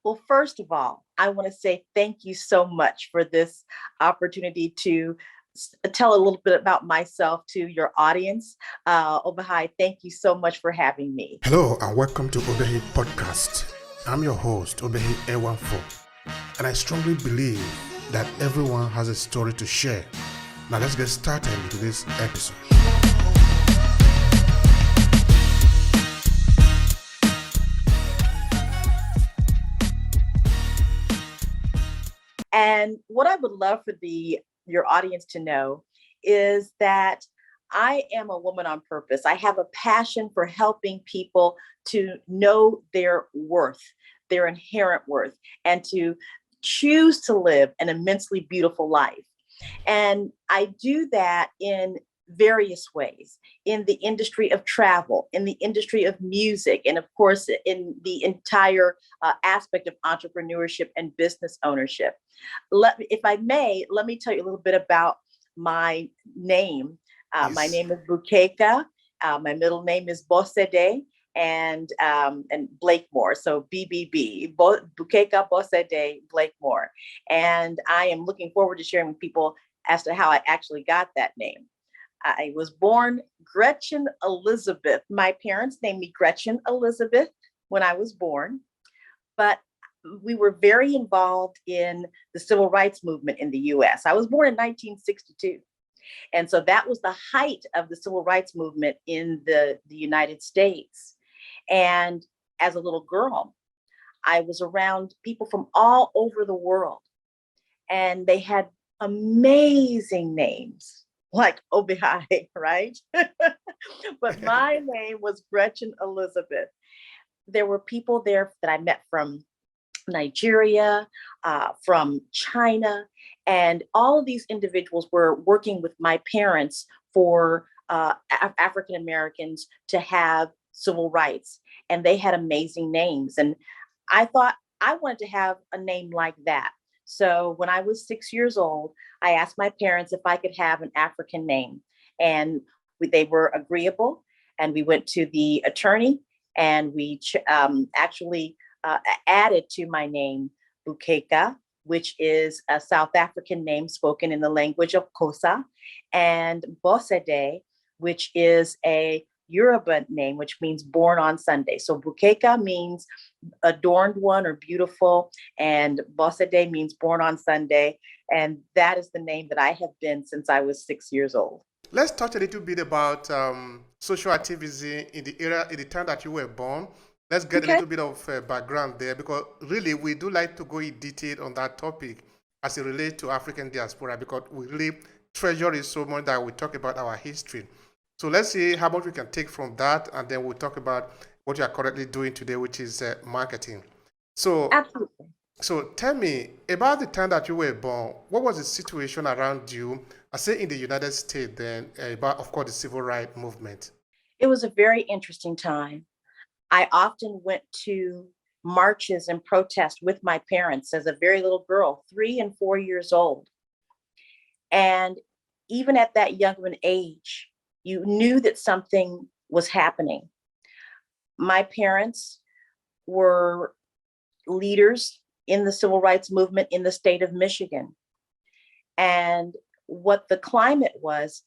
Well, first of all, I want to say thank you so much for this opportunity to tell a little bit about myself to your audience. Obehi, thank you so much for having me. Hello and welcome to Obehi Podcast. I'm your host, Obehi Ewanfo, and I strongly believe that everyone has a story to share. Now let's get started into this episode. And what I would love for your audience to know is that I am a woman on purpose. I have a passion for helping people to know their worth, their inherent worth, and to choose to live an immensely beautiful life. And I do that in various ways in the industry of travel, in the industry of music, and of course, in the entire aspect of entrepreneurship and business ownership. If I may, let me tell you a little bit about my name. My Yes. name is Bukeka. My middle name is Bosede and Blakemore. So BBB, Bukeka Bosede Blakemore. And I am looking forward to sharing with people as to how I actually got that name. I was born Gretchen Elizabeth. My parents named me Gretchen Elizabeth when I was born, but we were very involved in the civil rights movement in the US. I was born in 1962. And so that was the height of the civil rights movement in the United States. And as a little girl, I was around people from all over the world, and they had amazing names like Obehi, right? But my name was Gretchen Elizabeth. There were people there that I met from Nigeria, from China, and all of these individuals were working with my parents for African Americans to have civil rights, and they had amazing names. And I thought I wanted to have a name like that. So when I was 6 years old, I asked my parents if I could have an African name, and they were agreeable. And we went to the attorney, and we actually added to my name Bukeka, which is a South African name spoken in the language of Xhosa, and Bosede, which is a Yoruba name, which means born on Sunday. So Bukeka means adorned one or beautiful, and Bosede means born on Sunday. And that is the name that I have been since I was 6 years old. Let's talk a little bit about social activism in the time that you were born. Let's get a Okay. little bit of background there, because really we do like to go in detail on that topic as it relates to African diaspora, because we really treasure it so much that we talk about our history. So let's see how much we can take from that, and then we'll talk about what you are currently doing today, which is marketing. So, Absolutely. so tell me about the time that you were born. What was the situation around you? I say in the United States then, about of course the civil rights movement. It was a very interesting time. I often went to marches and protests with my parents as a very little girl, 3 and 4 years old. And even at that young of an age, you knew that something was happening. My parents were leaders in the civil rights movement in the state of Michigan. And what the climate it was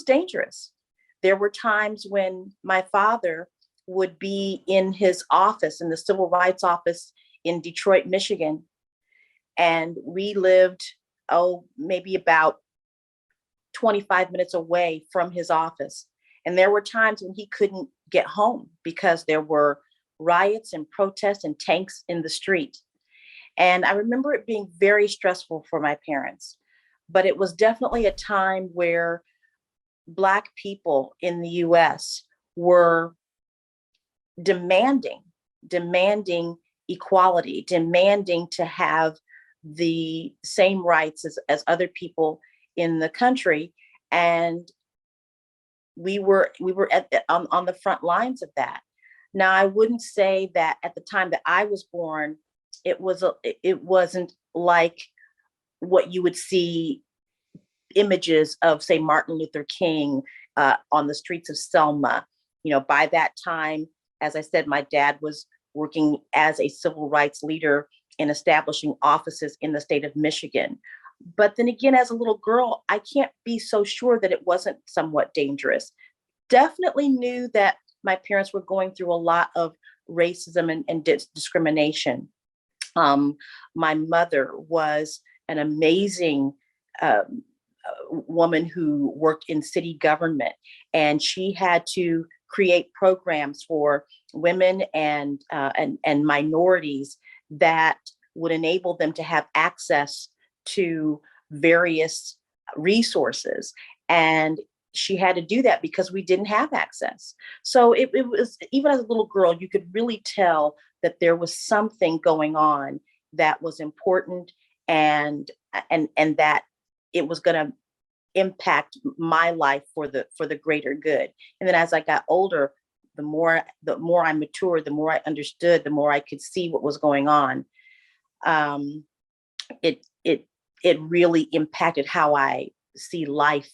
dangerous. There were times when my father would be in his office, in the civil rights office in Detroit, Michigan, and we lived, maybe about 25 minutes away from his office. And there were times when he couldn't get home because there were riots and protests and tanks in the street. And I remember it being very stressful for my parents, but it was definitely a time where Black people in the US were demanding equality, demanding to have the same rights as other people in the country. And we were on the front lines of that. Now, I wouldn't say that at the time that I was born, it wasn't like what you would see images of, say, Martin Luther King on the streets of Selma. By that time, as I said, my dad was working as a civil rights leader in establishing offices in the state of Michigan. But then again, as a little girl, I can't be so sure that it wasn't somewhat dangerous. Definitely knew that my parents were going through a lot of racism and discrimination. My mother was an amazing woman who worked in city government, and she had to create programs for women and minorities that would enable them to have access to various resources. And she had to do that because we didn't have access. So it was, even as a little girl, you could really tell that there was something going on that was important, and that it was going to impact my life for the greater good. And then as I got older, the more I matured, the more I understood, the more I could see what was going on. It really impacted how I see life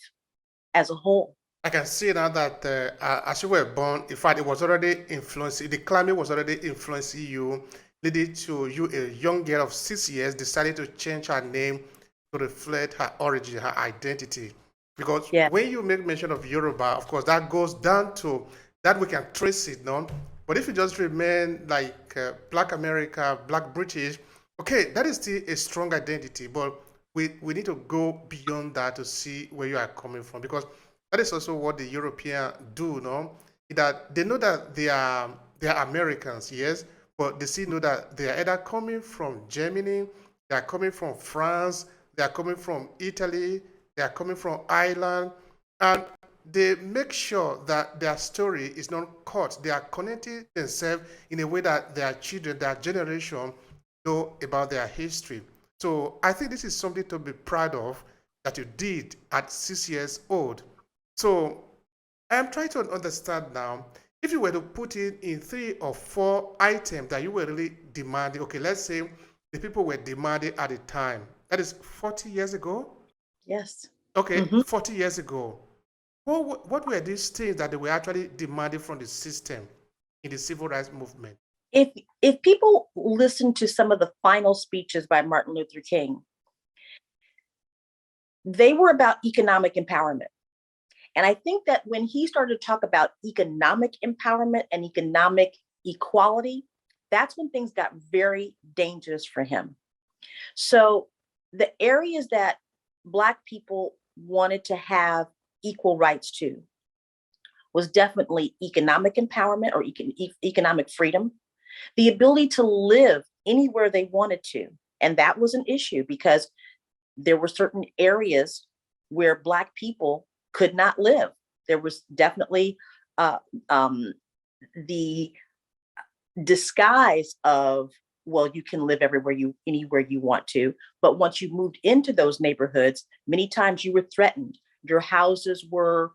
as a whole. I can see now that as you were born, in fact, it was already influencing, the climate was already influencing you, leading to you, a young girl of 6 years, decided to change her name to reflect her origin, her identity. Because Yeah. when you make mention of Yoruba, of course, that goes down to that we can trace it, no? But if you just remain like Black America, Black British, okay, that is still a strong identity, but we need to go beyond that to see where you are coming from, because that is also what the Europeans do, no? That they know that they are Americans, yes, but they still know that they are either coming from Germany, they are coming from France, they are coming from Italy, they are coming from Ireland, and they make sure that their story is not cut. They are connecting themselves in a way that their children, their generation, know about their history. So I think this is something to be proud of that you did at 6 years old. So I'm trying to understand now, if you were to put it in 3 or 4 items that you were really demanding, okay, let's say the people were demanding at the time, that is 40 years ago? Yes. Okay, Mm-hmm. 40 years ago. What were these things that they were actually demanding from the system in the civil rights movement? If people listen to some of the final speeches by Martin Luther King, they were about economic empowerment. And I think that when he started to talk about economic empowerment and economic equality, that's when things got very dangerous for him. So the areas that Black people wanted to have equal rights to was definitely economic empowerment or economic freedom, the ability to live anywhere they wanted to. And that was an issue because there were certain areas where Black people could not live. There was definitely the disguise of, well, you can live anywhere you want to, but once you moved into those neighborhoods, many times you were threatened. Your houses were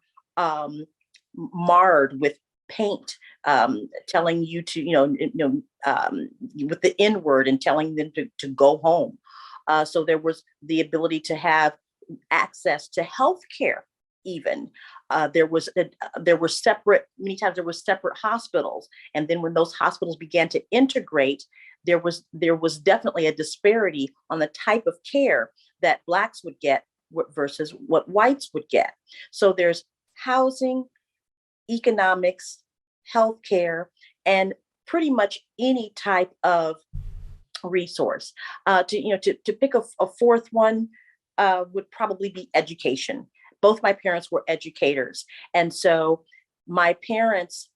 marred with paint, telling you to, with the N word and telling them to go home. So there was the ability to have access to health care. Even there were separate, many times there were separate hospitals, and then when those hospitals began to integrate, there was definitely a disparity on the type of care that Blacks would get versus what whites would get. So there's housing, economics, healthcare, and pretty much any type of resource. To pick a fourth one would probably be education. Both my parents were educators, and so my parents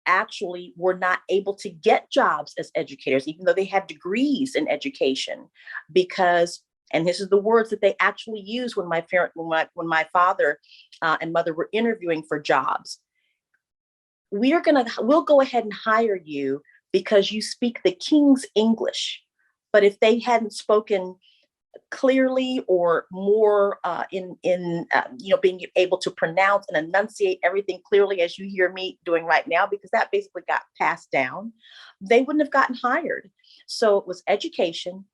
actually were not able to get jobs as educators, even though they had degrees in education, because, and this is the words that they actually used when my father and mother were interviewing for jobs. We'll go ahead and hire you because you speak the King's English. But if they hadn't spoken clearly or more in being able to pronounce and enunciate everything clearly as you hear me doing right now, because that basically got passed down, they wouldn't have gotten hired. So it was education,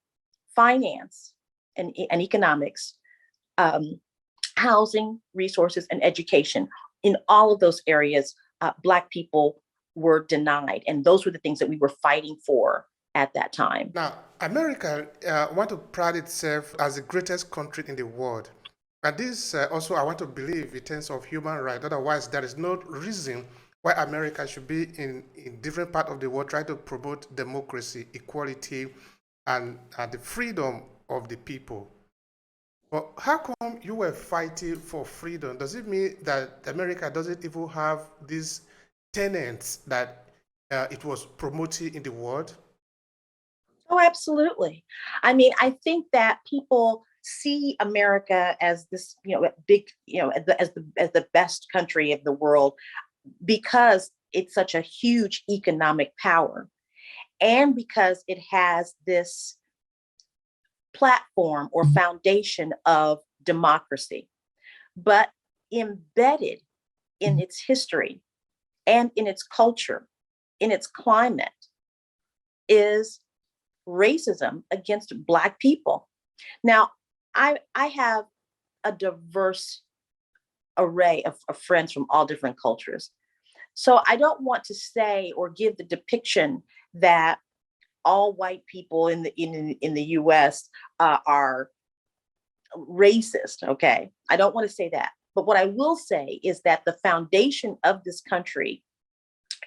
finance, and economics, housing, resources, and education. In all of those areas, Black people were denied. And those were the things that we were fighting for at that time. Now, America want to pride itself as the greatest country in the world. And this also I want to believe in terms of human rights. Otherwise, there is no reason why America should be in different part of the world trying to promote democracy, equality, and the freedom of the people. But how come you were fighting for freedom? Does it mean that America doesn't even have these tenets that it was promoting in the world? Oh, absolutely. I mean, I think that people see America as this, big, as the best country of the world because it's such a huge economic power and because it has this platform or foundation of democracy. But embedded in its history and in its culture, in its climate, is racism against Black people. Now, I have a diverse array of friends from all different cultures. So I don't want to say or give the depiction that all white people in the US are racist. Okay, I don't want to say that. But what I will say is that the foundation of this country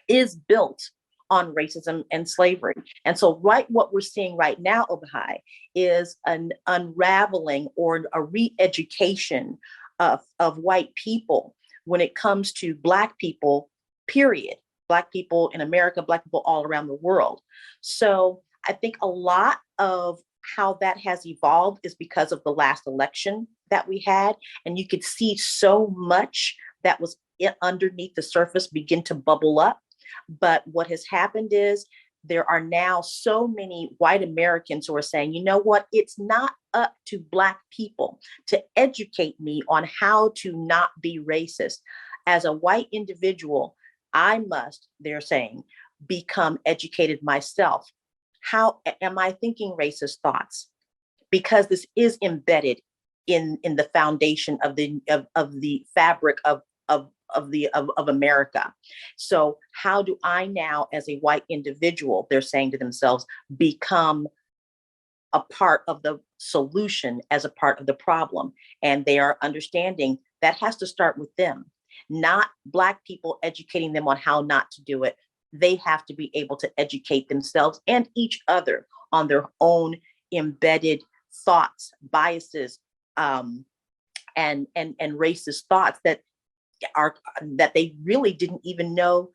is built on racism and slavery. And so what we're seeing right now, Obehi, is an unraveling or a re-education of white people when it comes to Black people, period. Black people in America, Black people all around the world. So I think a lot of how that has evolved is because of the last election that we had. And you could see so much that was underneath the surface begin to bubble up. But what has happened is there are now so many white Americans who are saying, you know what, it's not up to Black people to educate me on how to not be racist. As a white individual, I must, they're saying, become educated myself. How am I thinking racist thoughts? Because this is embedded in the foundation of the fabric of America. So how do I now, as a white individual, they're saying to themselves, become a part of the solution as a part of the problem? And they are understanding that has to start with them, not Black people educating them on how not to do it. They have to be able to educate themselves and each other on their own embedded thoughts, biases, and racist thoughts that they really didn't even know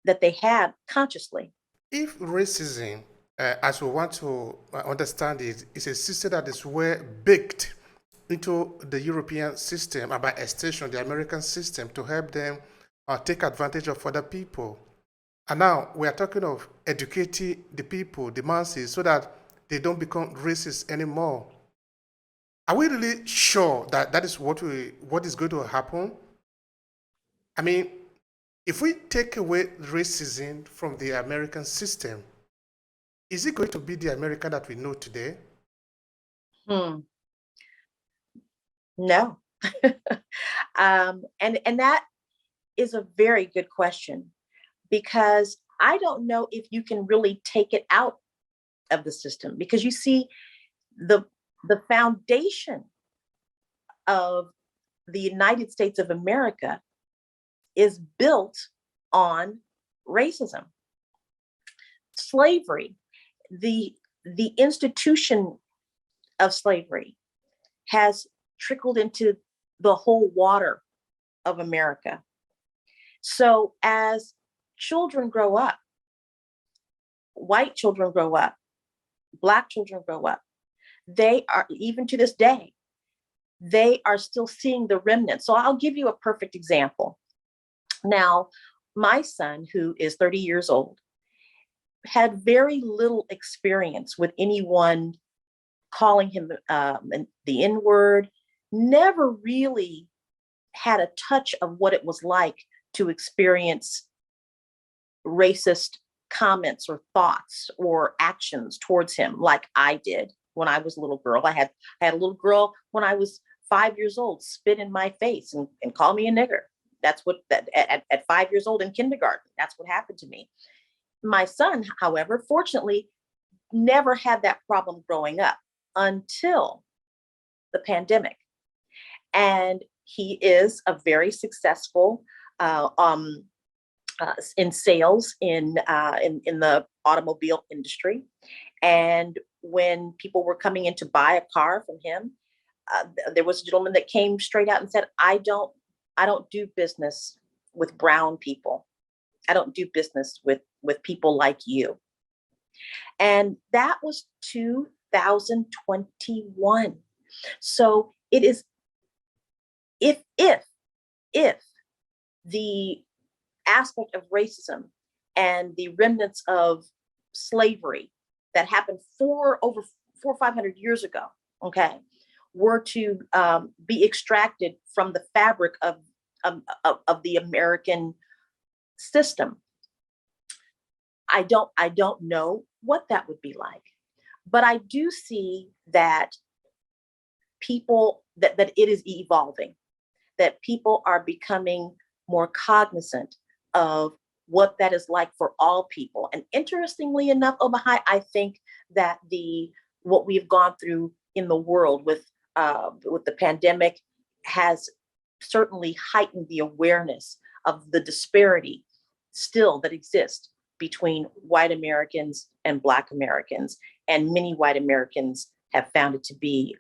that they had consciously. If racism, as we want to understand it, is a system that is well baked into the European system and by extension the American system to help them take advantage of other people. And now we are talking of educating the people, the masses, so that they don't become racist anymore. Are we really sure that that is what is going to happen? I mean, if we take away racism from the American system, is it going to be the America that we know today? No. And that is a very good question, because I don't know if you can really take it out of the system, because you see the foundation of the United States of America is built on racism. Slavery, the institution of slavery has trickled into the whole water of America. So as children grow up, white children grow up, Black children grow up, they are, even to this day, they are still seeing the remnants. So I'll give you a perfect example. Now, my son, who is 30 years old, had very little experience with anyone calling him the N-word, never really had a touch of what it was like to experience racist comments or thoughts or actions towards him like I did when I was a little girl. I had a little girl when I was 5 years old spit in my face and call me a nigger. That's what at 5 years old in kindergarten, that's what happened to me. My son, however, fortunately, never had that problem growing up until the pandemic. And he is a very successful in sales in the automobile industry. And when people were coming in to buy a car from him, there was a gentleman that came straight out and said, I don't do business with brown people. I don't do business with people like you. And that was 2021. So it is, if the aspect of racism and the remnants of slavery that happened over 400 or 500 years ago, okay, were to be extracted from the fabric of the American system, I don't know what that would be like. But I do see that that it is evolving, that people are becoming more cognizant of what that is like for all people. And interestingly enough, Obehi, I think that what we've gone through in the world with the pandemic has certainly heightened the awareness of the disparity still that exists between white Americans and Black Americans. And many white Americans have found it to be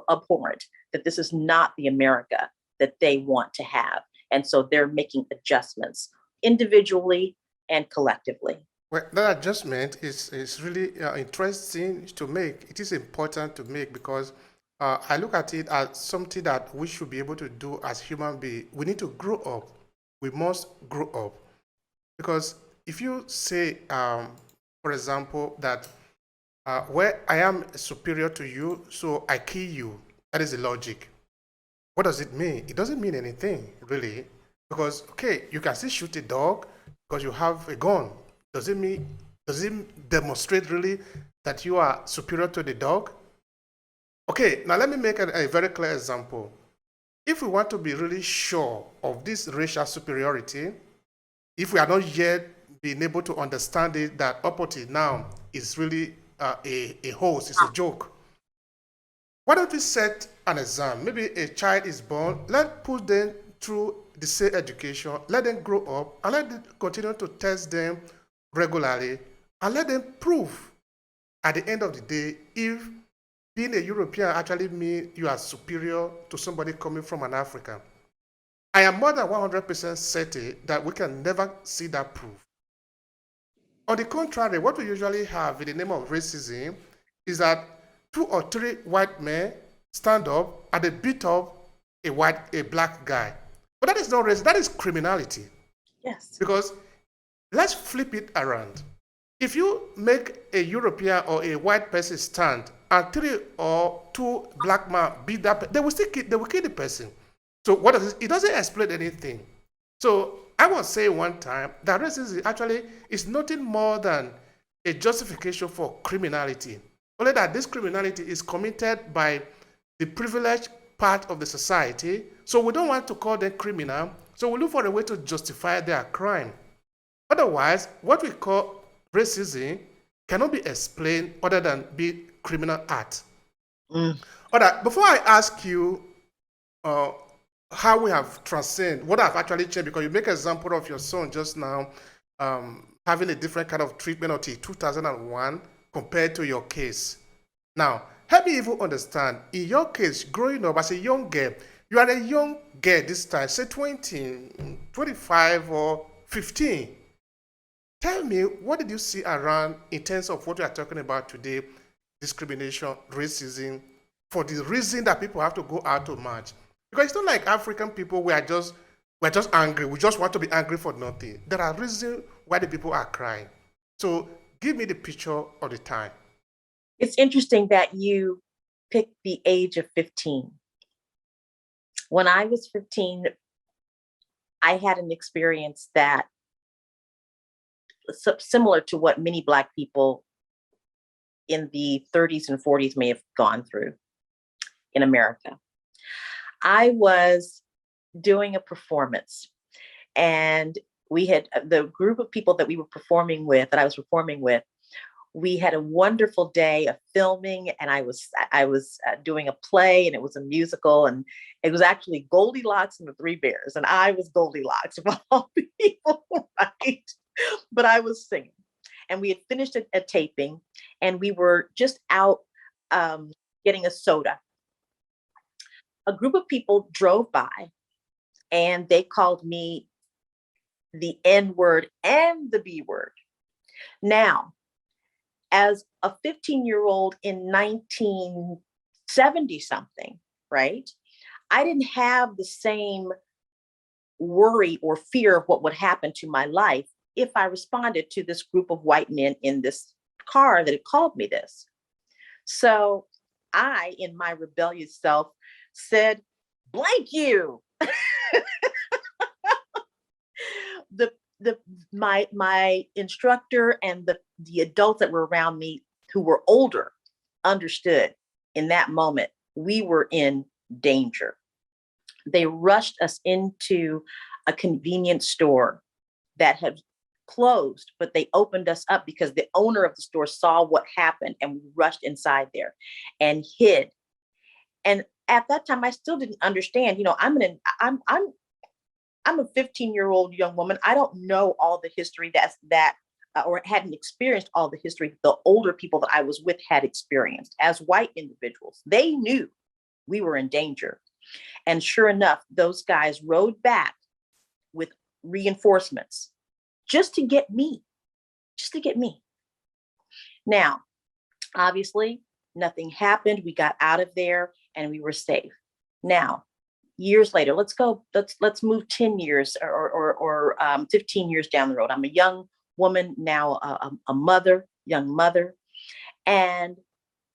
abhorrent, that this is not the America that they want to have. And so they're making adjustments individually and collectively. Well, that adjustment is really interesting to make. It is important to make because I look at it as something that we should be able to do as human beings. We need to grow up. We must grow up. Because if you say, for example, that where I am superior to you, so I kill you, that is the logic. What does it mean? It doesn't mean anything, really. Because, okay, you can still shoot a dog because you have a gun. Does it demonstrate really that you are superior to the dog? Okay, now let me make a very clear example. If we want to be really sure of this racial superiority, if we are not yet being able to understand it, that uppity now is really a hoax, it's a joke. Why don't we set an exam? Maybe a child is born, let's put them through the same education, let them grow up, and let them continue to test them regularly, and let them prove at the end of the day if being a European actually means you are superior to somebody coming from an African. I am more than 100% certain that we can never see that proof. On the contrary, what we usually have in the name of racism is that 2 or 3 white men stand up and they beat up a black guy. But that is not racism, that is criminality. Yes. Because let's flip it around. If you make a European or a white person stand and 3 or 2 black men beat that person, they will kill the person. So what does it doesn't explain anything. So I was saying one time that racism actually is nothing more than a justification for criminality. Only that this criminality is committed by the privileged part of the society. So we don't want to call them criminal. So we look for a way to justify their crime. Otherwise, what we call racism cannot be explained other than be criminal act. All right, before I ask you how we have transcended, what have actually changed, because you make an example of your son just now having a different kind of treatment until 2001 compared to your case. Now, help me even understand, in your case, growing up as a young girl, you are a young girl this time, say 20, 25 or 15. Tell me, what did you see around in terms of what we are talking about today, discrimination, racism, for the reason that people have to go out to march? Because it's not like African people, we're just angry. We just want to be angry for nothing. There are reasons why the people are crying. So give me the picture of the time. It's interesting that you picked the age of 15. When I was 15, I had an experience that similar to what many Black people in the 30s and 40s may have gone through in America. I was doing a performance. And we had the group of people that I was performing with, we had a wonderful day of filming, and I was doing a play, and it was a musical, and it was actually Goldilocks and the Three Bears, and I was Goldilocks of all people, right? But I was singing, and we had finished a taping, and we were just out getting a soda. A group of people drove by, and they called me the N word and the B word. Now, as a 15-year-old in 1970 something, right? I didn't have the same worry or fear of what would happen to my life if I responded to this group of white men in this car that had called me this. So I, in my rebellious self, said, blank you. My instructor and the adults that were around me who were older understood in that moment we were in danger. They rushed us into a convenience store that had closed, but they opened us up because the owner of the store saw what happened, and we rushed inside there and hid. And at that time, I still didn't understand. I'm a 15-year-old young woman. I don't know all the history or hadn't experienced all the history the older people that I was with had experienced as white individuals. They knew we were in danger. And sure enough, those guys rode back with reinforcements just to get me. Now, obviously, nothing happened. We got out of there and we were safe. Now, years later, let's move 10 years or 15 years down the road. I'm a young woman now, young mother, and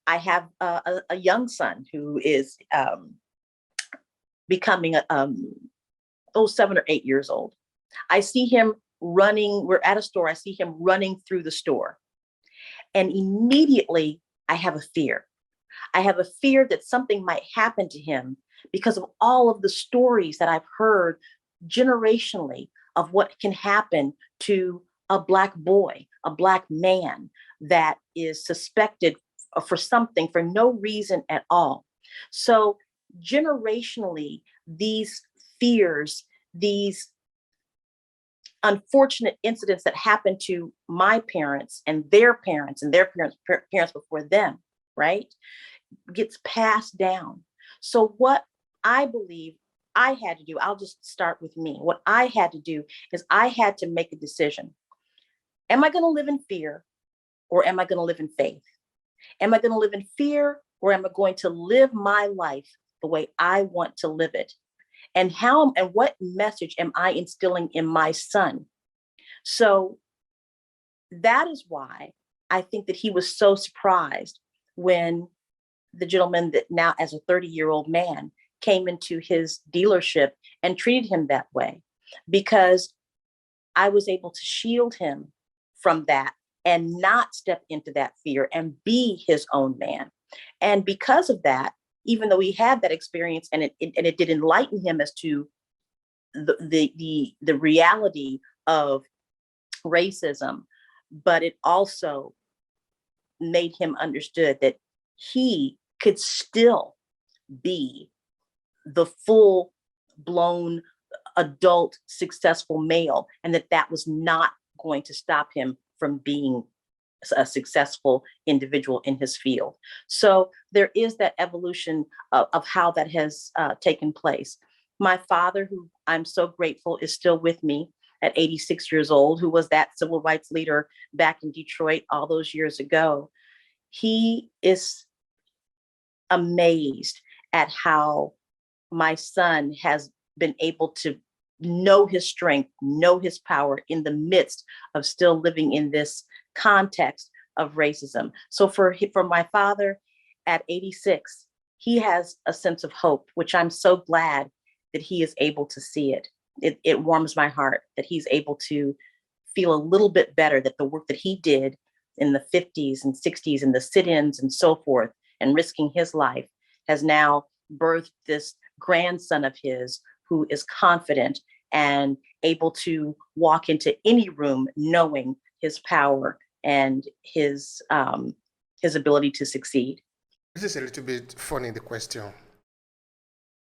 I have a young son who is becoming 7 or 8 years old. I see him running. We're at a store. I see him running through the store, and immediately I have a fear. I have a fear that something might happen to him because of all of the stories that I've heard generationally of what can happen to a Black boy, a Black man that is suspected for something for no reason at all. So generationally, these fears, these unfortunate incidents that happened to my parents and their parents parents before them, right, gets passed down. So what I believe I had to do, I'll just start with me. What I had to do is I had to make a decision. Am I going to live in fear, or am I going to live in faith? Am I going to live in fear, or am I going to live my life the way I want to live it? And what message am I instilling in my son? So that is why I think that he was so surprised when the gentleman that now as a 30-year-old man came into his dealership and treated him that way, because I was able to shield him from that and not step into that fear and be his own man. And because of that, even though he had that experience and it did enlighten him as to the reality of racism, but it also made him understood that he could still be the full blown adult successful male, and that was not going to stop him from being a successful individual in his field. So there is that evolution of how that has taken place. My father, who I'm so grateful is still with me at 86 years old, who was that civil rights leader back in Detroit all those years ago, he is amazed at how my son has been able to know his strength, know his power in the midst of still living in this context of racism. So for my father at 86, he has a sense of hope, which I'm so glad that he is able to see it. It warms my heart that he's able to feel a little bit better, that the work that he did in the 50s and 60s and the sit-ins and so forth and risking his life has now birthed this grandson of his who is confident and able to walk into any room knowing his power and his ability to succeed. This is a little bit funny, the question.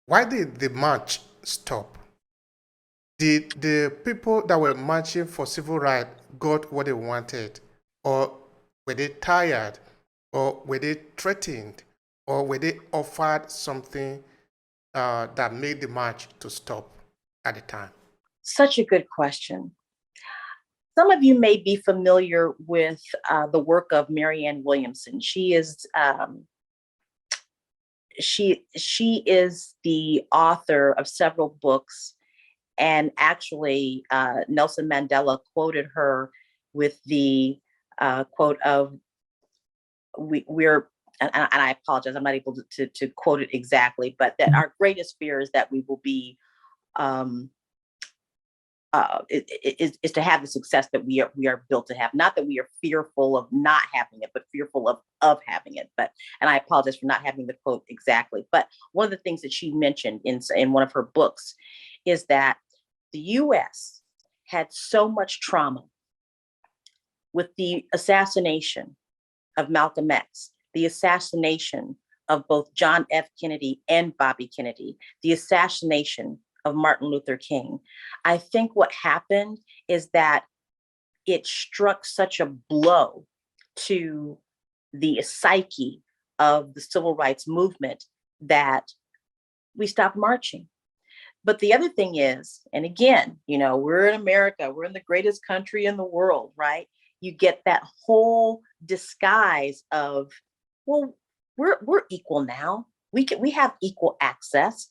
Why did the march stop? Did the people that were marching for civil rights got what they wanted? Or were they tired? Or were they threatened? Or were they offered something that made the march to stop at the time? Such a good question. Some of you may be familiar with the work of Marianne Williamson. She is the author of several books, and actually Nelson Mandela quoted her with the quote of we're and I apologize, I'm not able to quote it exactly, but that our greatest fear is that we will be is to have the success that we are built to have. Not that we are fearful of not having it, but fearful of having it. And I apologize for not having the quote exactly. But one of the things that she mentioned in one of her books is that the U.S. had so much trauma with the assassination of Malcolm X, the assassination of both John F. Kennedy and Bobby Kennedy, the assassination of Martin Luther King. I think what happened is that it struck such a blow to the psyche of the civil rights movement that we stopped marching. But the other thing is, and again, we're in America, we're in the greatest country in the world, right? You get that whole disguise of, well, we're equal now. We have equal access.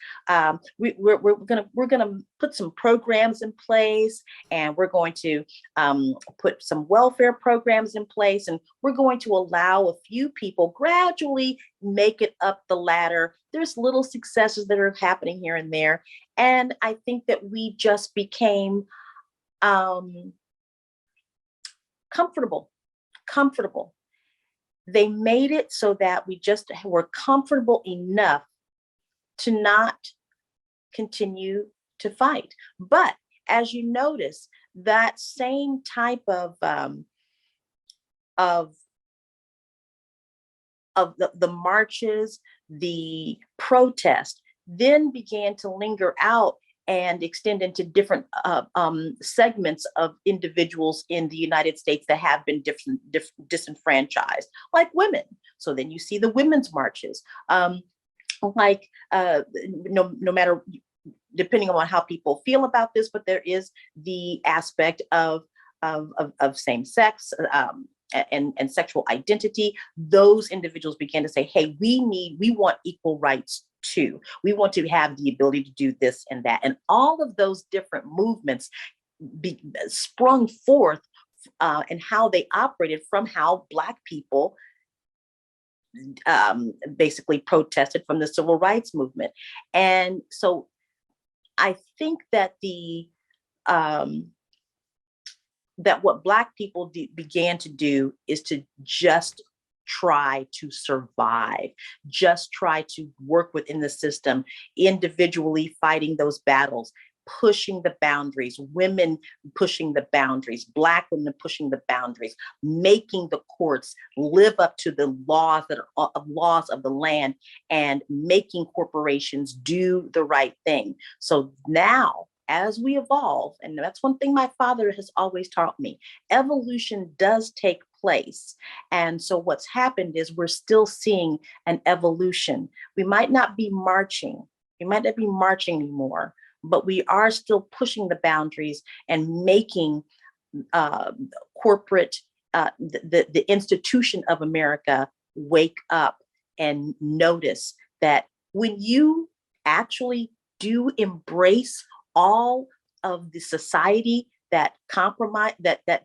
We're gonna put some programs in place, and we're going to put some welfare programs in place, and we're going to allow a few people gradually make it up the ladder. There's little successes that are happening here and there, and I think that we just became comfortable. They made it so that we just were comfortable enough to not continue to fight. But as you notice, that same type of the marches, the protest, then began to linger out and extend into different segments of individuals in the United States that have been disenfranchised, like women. So then you see the women's marches, no matter, depending on how people feel about this, but there is the aspect of same sex and sexual identity. Those individuals began to say, hey, we want equal rights too. We want to have the ability to do this and that. And all of those different movements sprung forth and how they operated from how Black people basically protested from the civil rights movement. And so I think that that what Black people began to do is to just try to survive, just try to work within the system, individually fighting those battles, pushing the boundaries, women pushing the boundaries, Black women pushing the boundaries, making the courts live up to the laws that are laws of the land, and making corporations do the right thing. So now, as we evolve, and that's one thing my father has always taught me, evolution does take place. And so what's happened is we're still seeing an evolution. We might not be marching anymore, but we are still pushing the boundaries and making corporate, the institution of America wake up and notice that when you actually do embrace all of the society that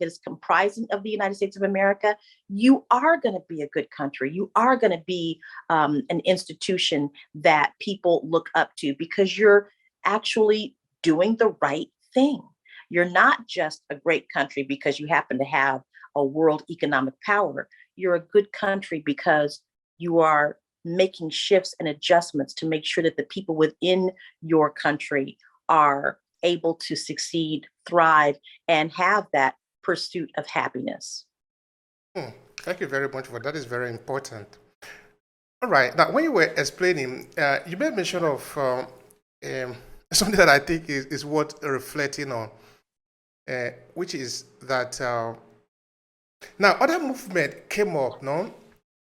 is comprising of the United States of America, you are going to be a good country. You are going to be an institution that people look up to because you're actually doing the right thing. You're not just a great country because you happen to have a world economic power. You're a good country because you are making shifts and adjustments to make sure that the people within your country are able to succeed, thrive, and have that pursuit of happiness. Thank you very much for that. Is very important. All right. Now, when you were explaining, you made mention of something that I think is worth reflecting on, which is that now other movement came up, no?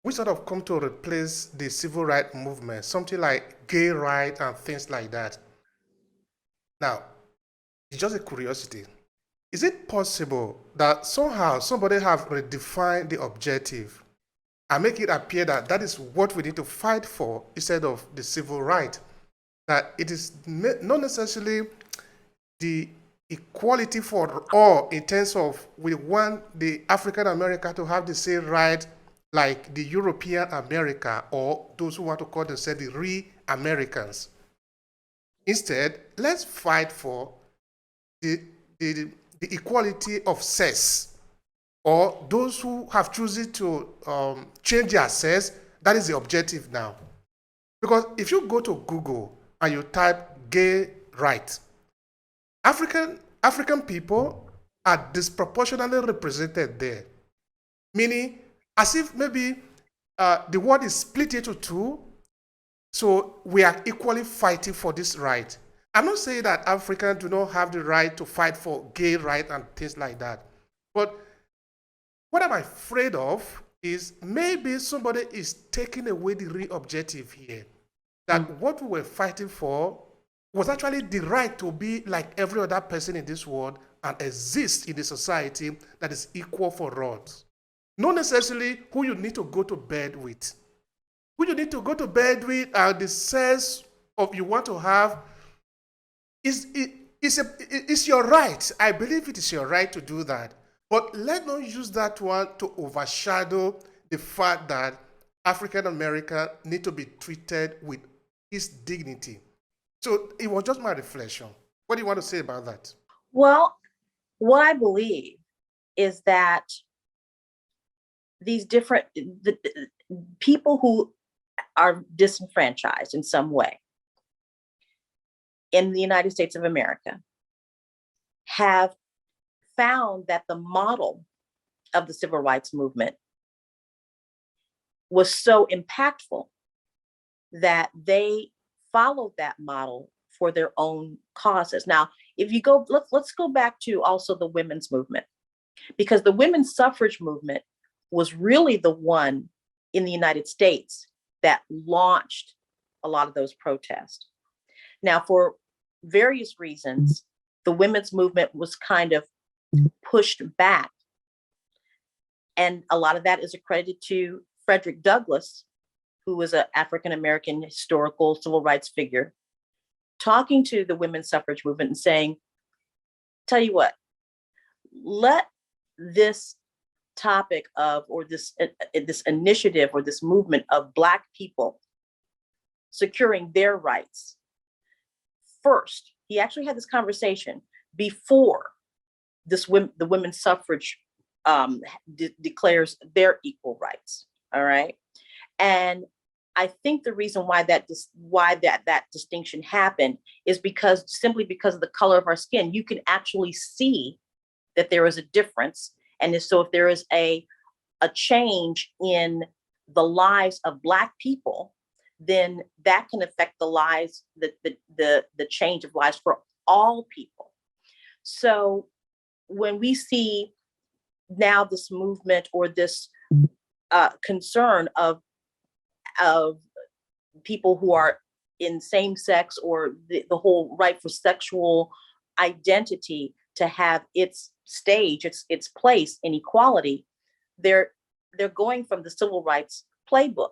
We sort of come to replace the civil rights movement, something like gay rights and things like that. Now, it's just a curiosity. Is it possible that somehow somebody have redefined the objective and make it appear that that is what we need to fight for instead of the civil right? That it is not necessarily the equality for all in terms of we want the African American to have the same right like the European America or those who want to call themselves the re-Americans. Instead, let's fight for the equality of sex, or those who have chosen to change their sex. That is the objective now. Because if you go to Google and you type gay rights, African people are disproportionately represented there, meaning as if maybe the world is split into two, so we are equally fighting for this right. I'm not saying that Africans do not have the right to fight for gay rights and things like that, but what I'm afraid of is maybe somebody is taking away the real objective here, that what we were fighting for was actually the right to be like every other person in this world and exist in a society that is equal for all. Not necessarily who you need to go to bed with. Who you need to go to bed with and the sense of you want to have it's your right. I believe it is your right to do that. But let's not use that one to overshadow the fact that African Americans need to be treated with his dignity. So it was just my reflection. What do you want to say about that? Well, what I believe is that these different people who are disenfranchised in some way in the United States of America have found that the model of the civil rights movement was so impactful that they followed that model for their own causes. Now, if you go, let's go back to also the women's movement, because the women's suffrage movement was really the one in the United States that launched a lot of those protests. Now, for various reasons, the women's movement was kind of pushed back. And a lot of that is accredited to Frederick Douglass, who was an African-American historical civil rights figure, talking to the women's suffrage movement and saying, tell you what, let this topic of, or this initiative or this movement of Black people securing their rights first. He actually had this conversation before the women's suffrage declares their equal rights. All right. And I think the reason why that distinction happened is simply because of the color of our skin. You can actually see that there is a difference. And so if there is a change in the lives of Black people, then that can affect the lives, the change of lives for all people. So when we see now this movement or this concern of people who are in same sex, or the whole right for sexual identity to have its stage, its place in equality, they're going from the civil rights playbook.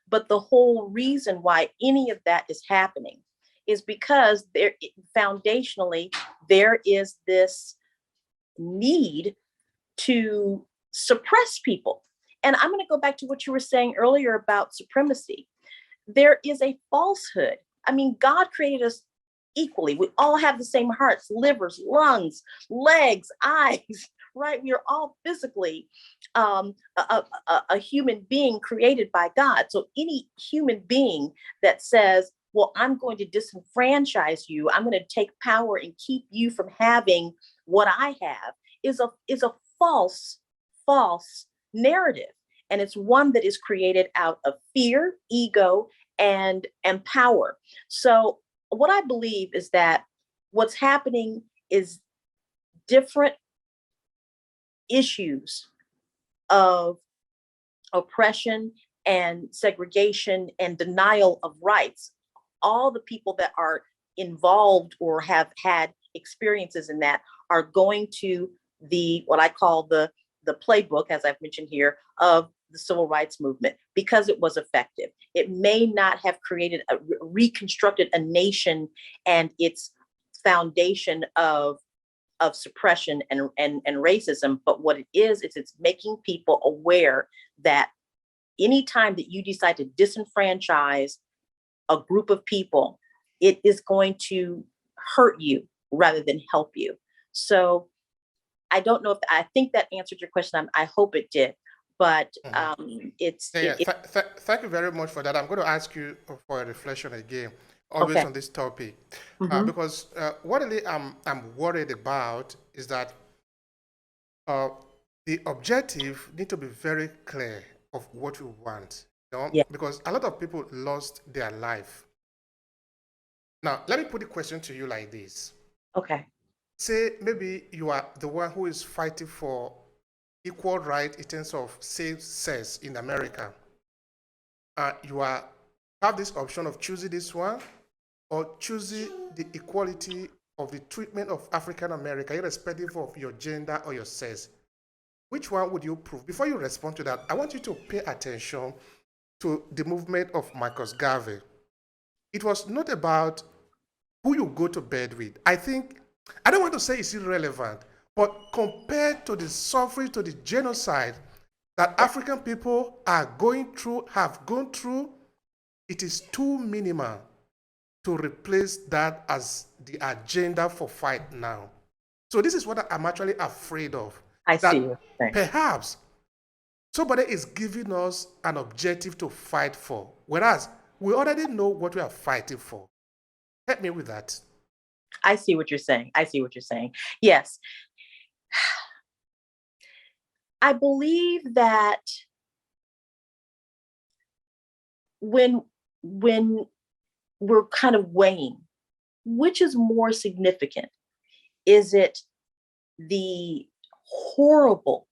But the whole reason why any of that is happening is because foundationally there is this need to suppress people. And I'm going to go back to what you were saying earlier about supremacy. There is a falsehood. I mean, God created us equally. We all have the same hearts, livers, lungs, legs, eyes, right? We are all physically a human being created by God. So any human being that says, well, I'm going to disenfranchise you, I'm going to take power and keep you from having what I have, is a false narrative. And it's one that is created out of fear, ego, and power. So what I believe is that what's happening is different issues of oppression and segregation and denial of rights. All the people that are involved or have had experiences in that are going to the what I call the playbook, as I've mentioned here, of the civil rights movement, because it was effective. It may not have created reconstructed a nation and its foundation of suppression and racism, but what it is it's making people aware that anytime that you decide to disenfranchise a group of people, it is going to hurt you rather than help you. So I don't know if I think that answered your question. I hope it did, but Thank you very much for that. I'm going to ask you for a reflection again, always okay. on this topic, Mm-hmm. because what really I'm worried about is that uh, the objective need to be very clear of what we want, Yeah. because a lot of people lost their life. Now, let me put the question to you like this. Okay. Say maybe you are the one who is fighting for equal right in terms of same sex in America. You have this option of choosing this one or choosing the equality of the treatment of African American, irrespective of your gender or your sex. Which one would you prove? Before you respond to that, I want you to pay attention to the movement of Marcus Garvey. It was not about who you go to bed with. I don't want to say it's irrelevant, but compared to the suffering, to the genocide that African people have gone through, it is too minimal to replace that as the agenda for fight now. So this is what I'm actually afraid of. I see That what you're saying. perhaps somebody is giving us an objective to fight for, whereas we already know what we are fighting for. Help me with that. I see what you're saying. I see what you're saying. Yes. I believe that when we're kind of weighing which is more significant, is it the horrible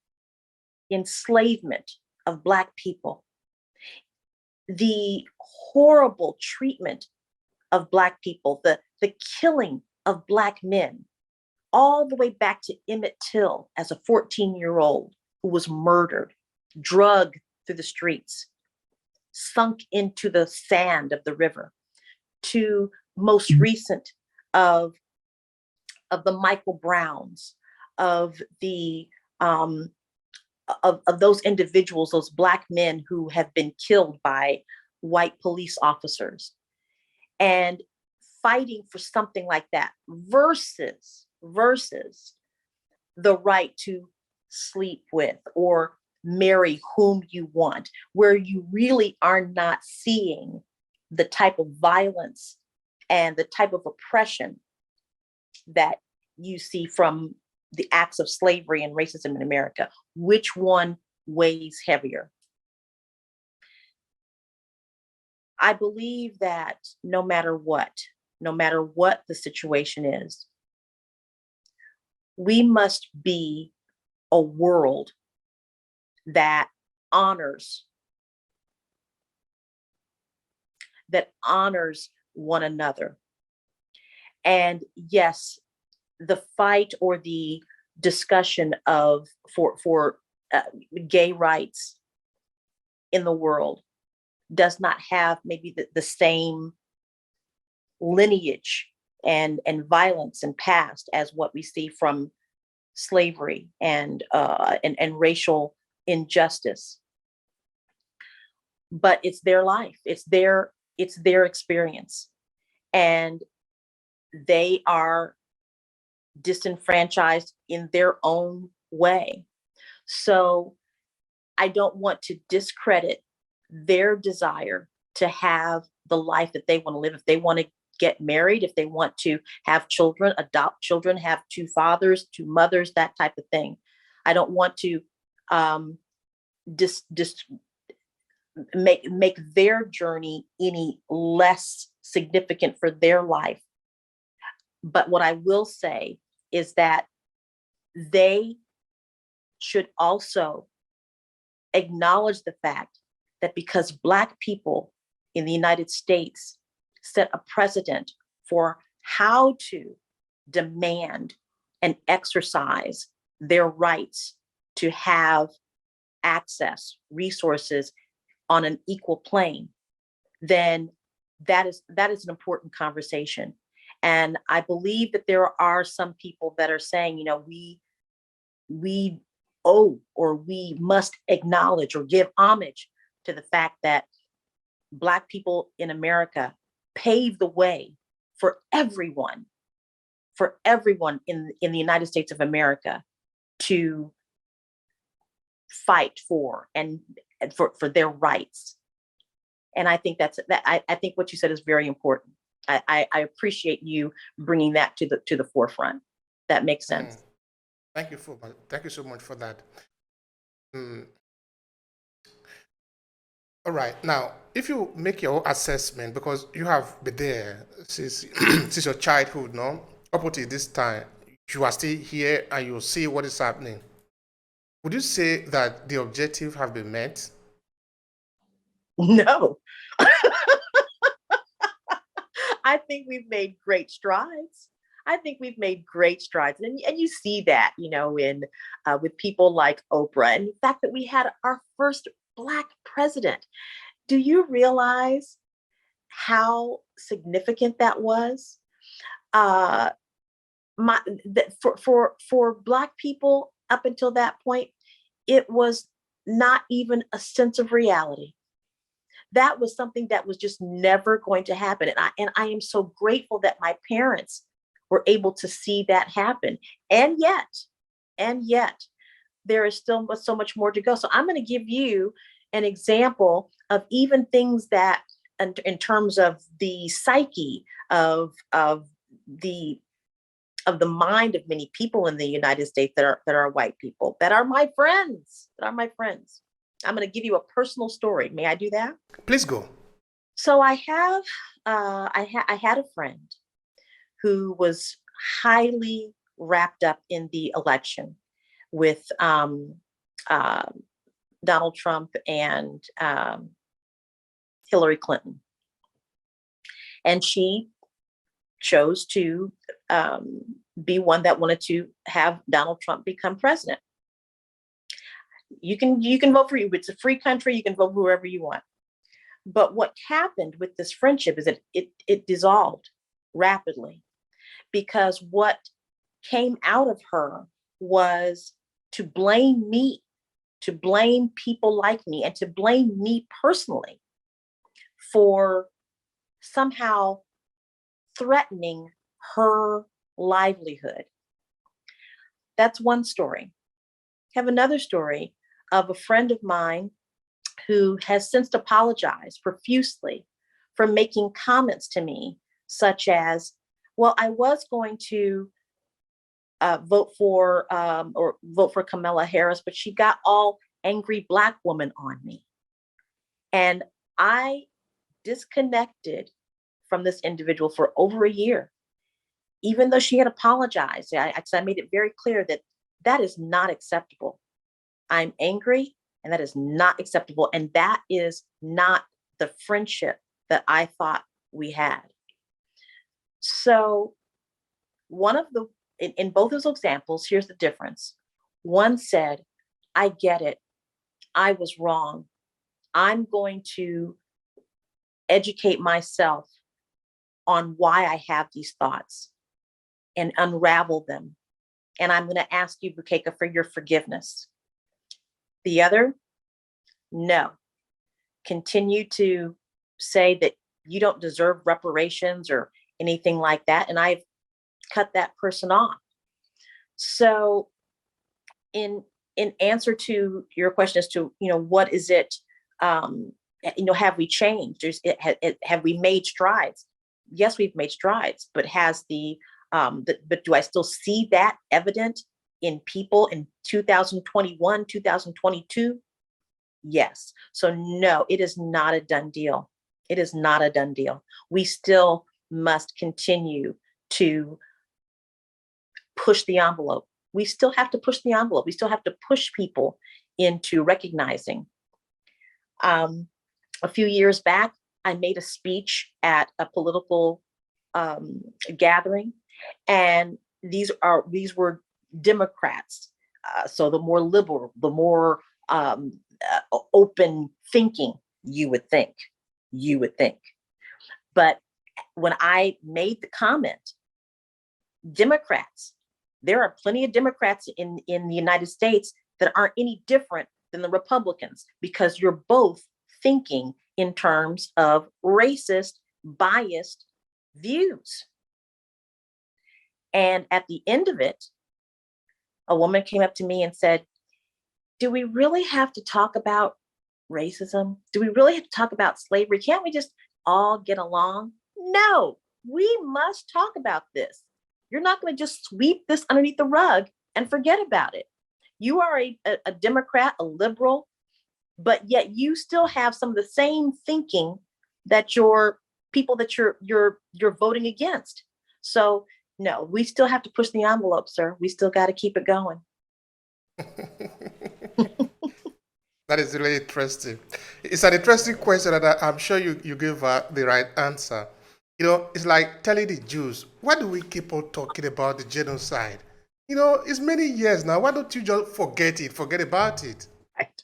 enslavement of Black people, the horrible treatment of Black people, the killing of Black men, all the way back to Emmett Till as a 14-year-old who was murdered, drugged through the streets, sunk into the sand of the river, to most recent of the Michael Browns, of the of those individuals, those Black men who have been killed by white police officers, and fighting for something like that versus the right to sleep with or marry whom you want, where you really are not seeing the type of violence and the type of oppression that you see from the acts of slavery and racism in America. Which one weighs heavier? I believe that no matter what the situation is, we must be a world that honors one another. And yes, the fight or the discussion of for gay rights in the world does not have maybe the same lineage and violence and past as what we see from slavery and racial injustice. But it's their life, it's their experience, and they are disenfranchised in their own way. So I don't want to discredit their desire to have the life that they want to live. If they want to get married, if they want to have children, adopt children, have two fathers, two mothers, that type of thing. I don't want to make their journey any less significant for their life. But what I will say is that they should also acknowledge the fact that because Black people in the United States set a precedent for how to demand and exercise their rights to have access, resources on an equal plane, then that is an important conversation. And I believe that there are some people that are saying, you know, we owe, or we must acknowledge or give homage to the fact that Black people in America paved the way for everyone in the United States of America to fight for and for their rights. And I think I think what you said is very important. I appreciate you bringing that to the forefront. That makes sense. Thank you so much for that. Mm. All right. Now, if you make your own assessment, because you have been there since since your childhood, no, up until this time, you are still here and you see what is happening. Would you say that the objective have been met? No. I think we've made great strides. And you see that, you know, in with people like Oprah, and the fact that we had our first Black president. Do you realize how significant that was? For Black people up until that point, it was not even a sense of reality. That was something that was just never going to happen. And I am so grateful that my parents were able to see that happen. And yet, there is still so much more to go. So I'm going to give you an example of even things that, in terms of the psyche of the mind of many people in the United States that are white people, that are my friends. I'm going to give you a personal story. May I do that? Please go. So I had a friend who was highly wrapped up in the election with Donald Trump and Hillary Clinton. And she chose to be one that wanted to have Donald Trump become president. You can vote for you. It's a free country. You can vote whoever you want. But what happened with this friendship is that it dissolved rapidly, because what came out of her was to blame me, to blame people like me, and to blame me personally for somehow threatening her livelihood. That's one story. I have another story of a friend of mine who has since apologized profusely for making comments to me, such as, well, I was going to vote for Kamala Harris, but she got all angry Black woman on me. And I disconnected from this individual for over a year, even though she had apologized. I made it very clear that that is not acceptable. I'm angry, and that is not acceptable. And that is not the friendship that I thought we had. So in both those examples, here's the difference. One said, I get it. I was wrong. I'm going to educate myself on why I have these thoughts and unravel them. And I'm going to ask you, Bukeka, for your forgiveness. The other, no. Continue to say that you don't deserve reparations or anything like that. And I've cut that person off. So in answer to your question as to, what is it, have we changed? Have we made strides? Yes, we've made strides, but but do I still see that evident in people in 2021, 2022? Yes. So no, it is not a done deal. It is not a done deal. We still must continue to push the envelope. We still have to push the envelope. We still have to push people into recognizing. A few years back, I made a speech at a political gathering, and these were Democrats. So the more liberal, the more open thinking, you would think. But when I made the comment, Democrats, there are plenty of Democrats in the United States that aren't any different than the Republicans, because you're both thinking in terms of racist, biased views. And at the end of it, a woman came up to me and said, do we really have to talk about racism? Do we really have to talk about slavery? Can't we just all get along? No, we must talk about this. You're not going to just sweep this underneath the rug and forget about it. You are a Democrat, a liberal, but yet you still have some of the same thinking that your people that you're voting against. So no, we still have to push the envelope, sir. We still got to keep it going. That is really interesting. It's an interesting question, and I'm sure you give the right answer. It's like telling the Jews, why do we keep on talking about the genocide? It's many years now. Why don't you just forget about it? Right.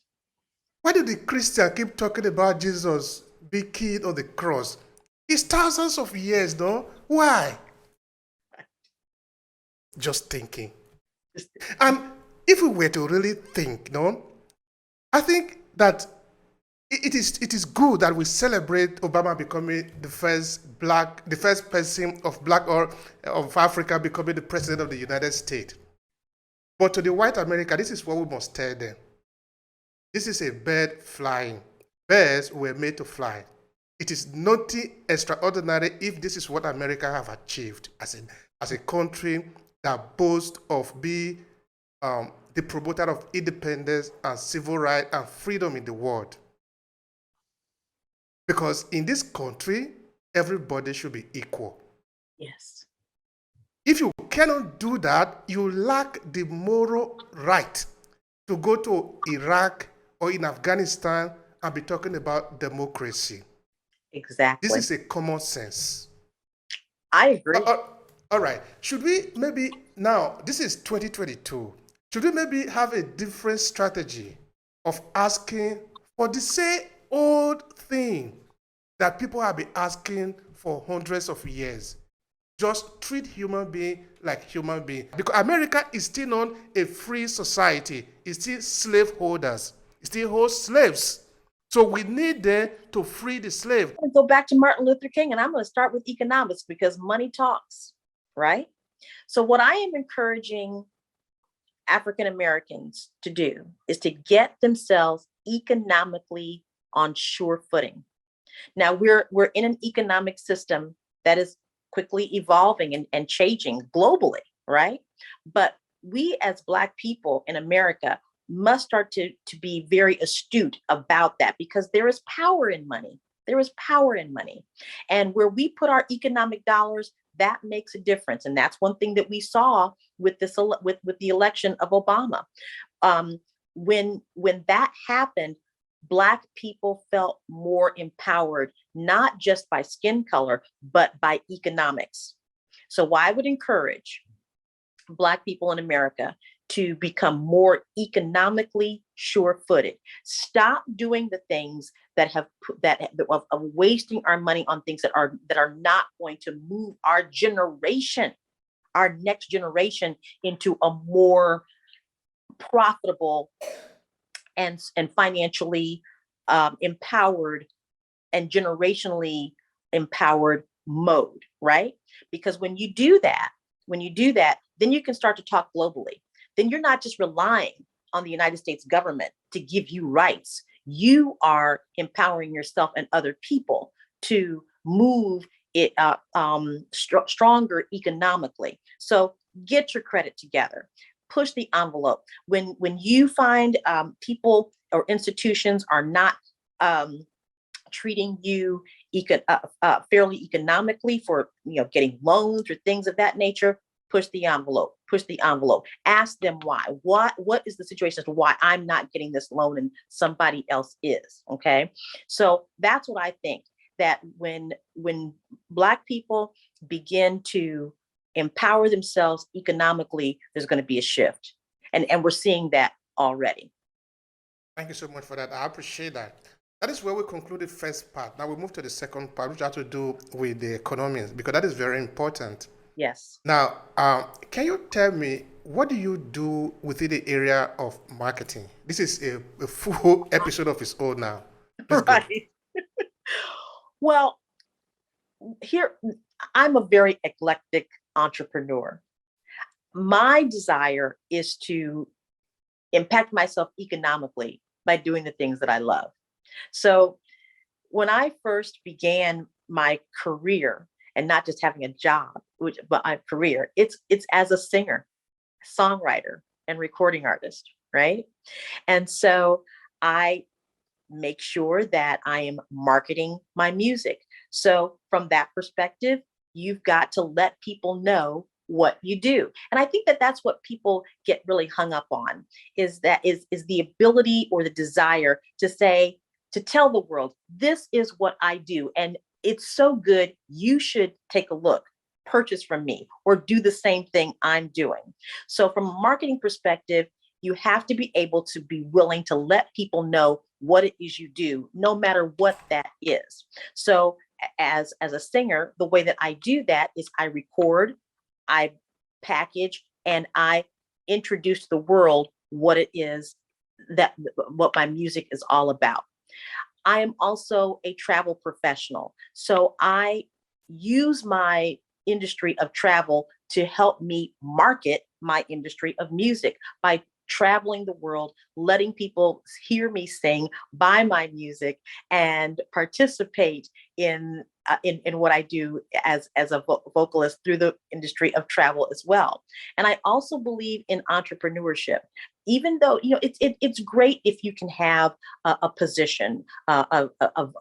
Why do the Christians keep talking about Jesus being killed on the cross? It's thousands of years, no? Why? Just thinking. And if we were to really think, no, I think that it is good that we celebrate Obama becoming the first person of Black or of Africa becoming the president of the United States. But to the white America, this is what we must tell them. This is a bird flying. Birds were made to fly. It is nothing extraordinary if this is what America have achieved as a country that boasts of being the promoter of independence and civil rights and freedom in the world. Because in this country, everybody should be equal. Yes. If you cannot do that, you lack the moral right to go to Iraq or in Afghanistan and be talking about democracy. Exactly. This is a common sense. I agree. All right. Should we maybe now, this is 2022, should we maybe have a different strategy of asking for the same old thing that people have been asking for hundreds of years? Just treat human being like human being. Because America is still not a free society. It's still slaveholders. It still holds slaves. So we need them to free the slave. I'm going to go back to Martin Luther King, and I'm going to start with economics because money talks, right? So what I am encouraging African Americans to do is to get themselves economically on sure footing. Now we're in an economic system that is quickly evolving and changing globally, right? But we as Black people in America must start to be very astute about that, because there is power in money. There is power in money. And where we put our economic dollars, that makes a difference. And that's one thing that we saw with the election of Obama. When that happened, Black people felt more empowered, not just by skin color, but by economics. So I would encourage Black people in America to become more economically sure-footed. Stop doing the things that of wasting our money on things that are not going to move our generation, our next generation, into a more profitable and financially empowered and generationally empowered mode, right? Because when you do that, then you can start to talk globally. then you're not just relying on the United States government to give you rights. You are empowering yourself and other people to move it stronger economically. So get your credit together. Push the envelope. When you find people or institutions are not treating you fairly economically for getting loans or things of that nature, push the envelope. Push the envelope. Ask them why. What is the situation as to why I'm not getting this loan and somebody else is? Okay, so that's what I think. That when Black people begin to empower themselves economically, there's going to be a shift, and we're seeing that already. Thank you so much for that. I appreciate that. That is where we conclude the first part. Now we move to the second part, which has to do with the economies, because that is very important. Yes. Now, can you tell me, what do you do within the area of marketing? This is a full episode of its own now. Right. Well, here, I'm a very eclectic entrepreneur. My desire is to impact myself economically by doing the things that I love. So when I first began my career, and not just having a job, but my career, it's as a singer, songwriter, and recording artist, right? And so I make sure that I am marketing my music. So from that perspective, you've got to let people know what you do. And I think that that's what people get really hung up on, is the ability or the desire to say, to tell the world, this is what I do. And it's so good, you should take a look, purchase from me, or do the same thing I'm doing. So from a marketing perspective, you have to be able to be willing to let people know what it is you do, no matter what that is. So as a singer, the way that I do that is I record, I package, and I introduce to the world what it is what my music is all about. I am also a travel professional. So I use my industry of travel to help me market my industry of music by traveling the world, letting people hear me sing, buy my music, and participate in what I do as a vocalist through the industry of travel as well. And I also believe in entrepreneurship. Even though it's great if you can have a position, a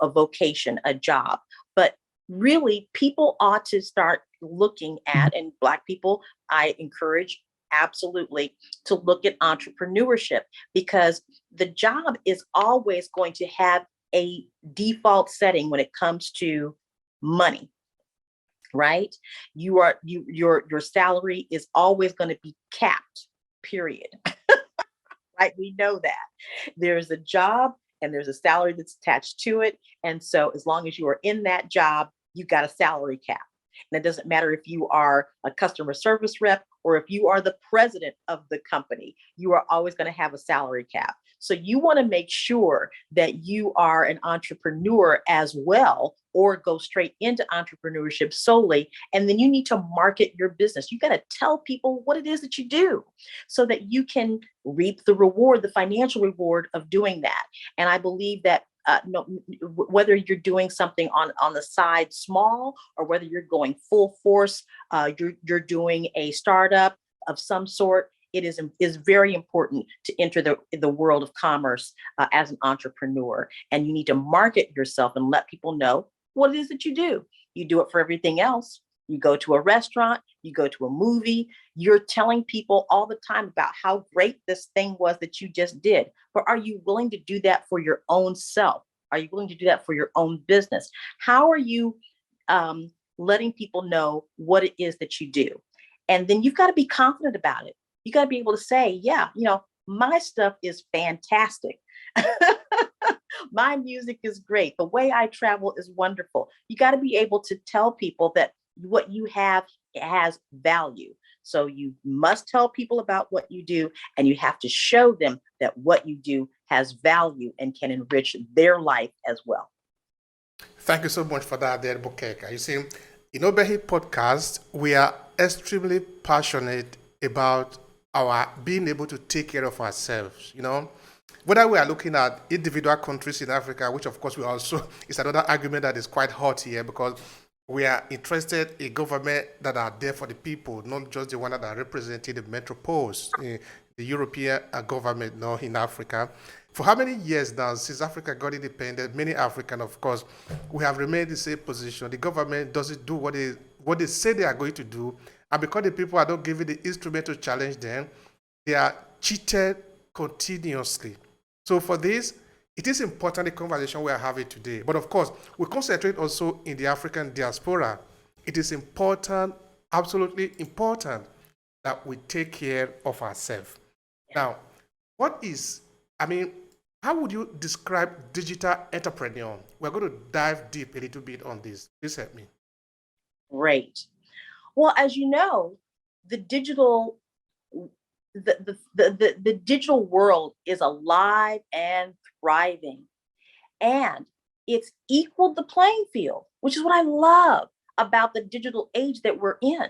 vocation, a job, but really people ought to start looking at, and Black people, I encourage absolutely to look at entrepreneurship, because the job is always going to have a default setting when it comes to money, right? Your salary is always going to be capped, period. Right? We know that there's a job and there's a salary that's attached to it. And so as long as you are in that job, you got a salary cap. And it doesn't matter if you are a customer service rep or if you are the president of the company, you are always going to have a salary cap. So you want to make sure that you are an entrepreneur as well, or go straight into entrepreneurship solely. And then you need to market your business. You got to tell people what it is that you do so that you can reap the reward, the financial reward of doing that. And I believe that whether you're doing something on the side small, or whether you're going full force, you're doing a startup of some sort, it is very important to enter the world of commerce as an entrepreneur. And you need to market yourself and let people know what it is that you do. You do it for everything else. You go to a restaurant, you go to a movie, you're telling people all the time about how great this thing was that you just did. But are you willing to do that for your own self? Are you willing to do that for your own business? How are you letting people know what it is that you do? And then you've got to be confident about it. You got to be able to say, yeah, my stuff is fantastic. My music is great. The way I travel is wonderful. You got to be able to tell people that what you have has value. So you must tell people about what you do, and you have to show them that what you do has value and can enrich their life as well. Thank you so much for that, there, Bukeka. You see, in Obehi Podcast, we are extremely passionate about our being able to take care of ourselves, whether we are looking at individual countries in Africa, which of course we also is another argument that is quite hot here because we are interested in government that are there for the people, not just the one that are representing the metropoles, the European government now in Africa. For how many years now, since Africa got independent, many African, of course, we have remained in the same position. The government doesn't do what they say they are going to do, and because the people are not given the instrument to challenge them, they are cheated continuously. So for this, it is important the conversation we are having today. But of course, we concentrate also in the African diaspora. It is important, absolutely important, that we take care of ourselves. Now, how would you describe digital entrepreneur? We're going to dive deep a little bit on this. Please help me. Great. Well, as you know, the digital the digital world is alive and thriving, and it's equaled the playing field, which is what I love about the digital age that we're in.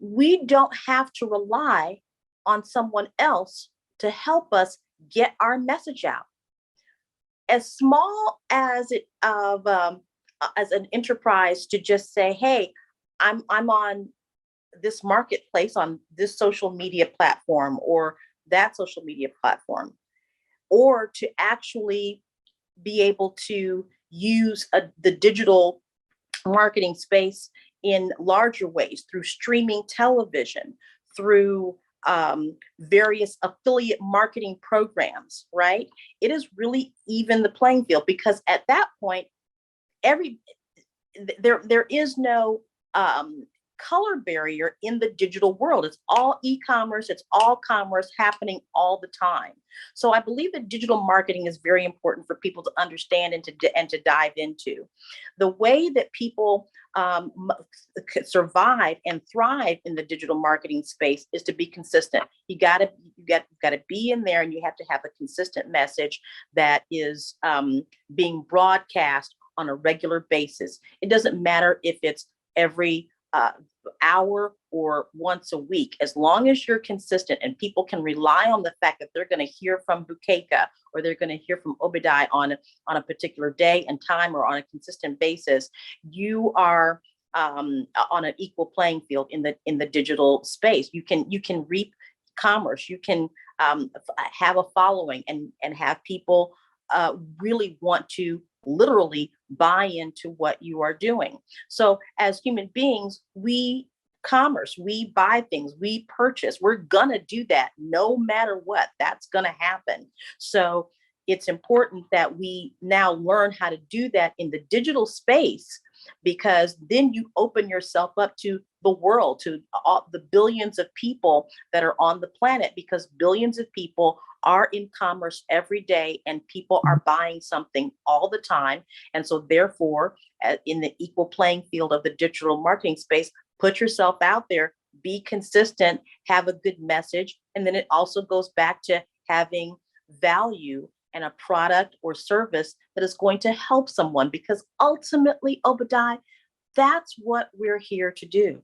We don't have to rely on someone else to help us get our message out. As small as as an enterprise to just say, "Hey, I'm on this marketplace on this social media platform or that social media platform," or to actually be able to use the digital marketing space in larger ways through streaming television, through various affiliate marketing programs, right? It is really even the playing field, because at that point, there is no color barrier in the digital world. It's all e-commerce, it's all commerce happening all the time. So I believe that digital marketing is very important for people to understand and to dive into. The way that people survive and thrive in the digital marketing space is to be consistent. You got to be in there, and you have to have a consistent message that is being broadcast on a regular basis. It doesn't matter if it's every hour or once a week, as long as you're consistent and people can rely on the fact that they're going to hear from Bukeka or they're going to hear from Obehi on a particular day and time or on a consistent basis, you are on an equal playing field in the digital space. You can reap commerce. You can have a following and have people really want to literally buy into what you are doing. So as human beings, we buy things, we purchase, we're gonna do that no matter what. That's gonna happen. So it's important that we now learn how to do that in the digital space, because then you open yourself up to the world, to all the billions of people that are on the planet, because billions of people are in commerce every day and people are buying something all the time. And so therefore, in the equal playing field of the digital marketing space, put yourself out there, be consistent, have a good message. And then it also goes back to having value and a product or service that is going to help someone, because ultimately, Obehi, that's what we're here to do.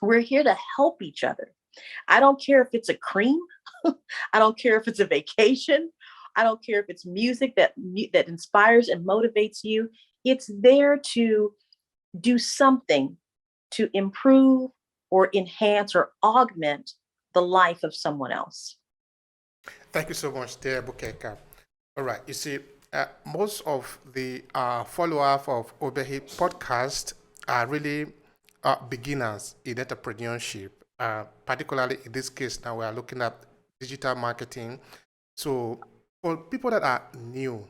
We're here to help each other. I don't care if it's a cream. I don't care if it's a vacation. I don't care if it's music that inspires and motivates you. It's there to do something to improve or enhance or augment the life of someone else. Thank you so much, dear Bukeka. All right, you see, most of the follow-up of Obehi Podcast are really beginners in entrepreneurship. Particularly in this case, now we are looking at digital marketing. So for people that are new,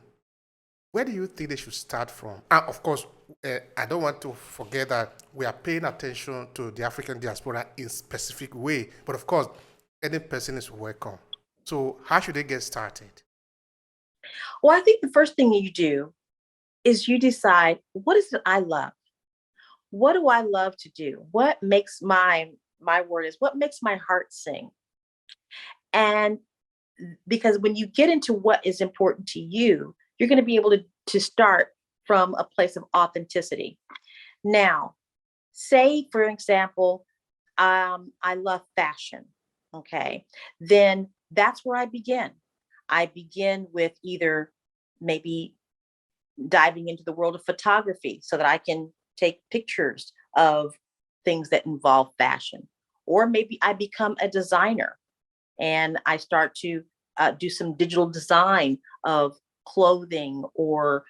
where do you think they should start from? And of course, I don't want to forget that we are paying attention to the African diaspora in specific way. But of course, any person is welcome. So how should they get started? Well, I think the first thing you do is you decide, what is it I love? What do I love to do? What makes my word is what makes my heart sing? And because when you get into what is important to you, you're going to be able to start from a place of authenticity. Now, say, for example, I love fashion. okay, then that's where I begin. I begin with either maybe diving into the world of photography so that I can take pictures of things that involve fashion. Or maybe I become a designer and I start to do some digital design of clothing or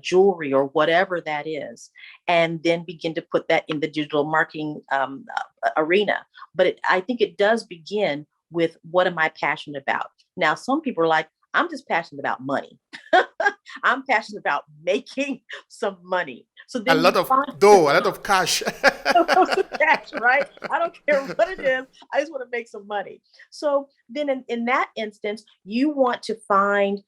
jewelry or whatever that is, and then begin to put that in the digital marketing arena. But I think it does begin with what am I passionate about? Now, some people are like, I'm just passionate about money. I'm passionate about making some money. So A then lot you of find dough, a lot of cash. some cash, right? I don't care what it is. I just want to make some money. So then in that instance, you want to find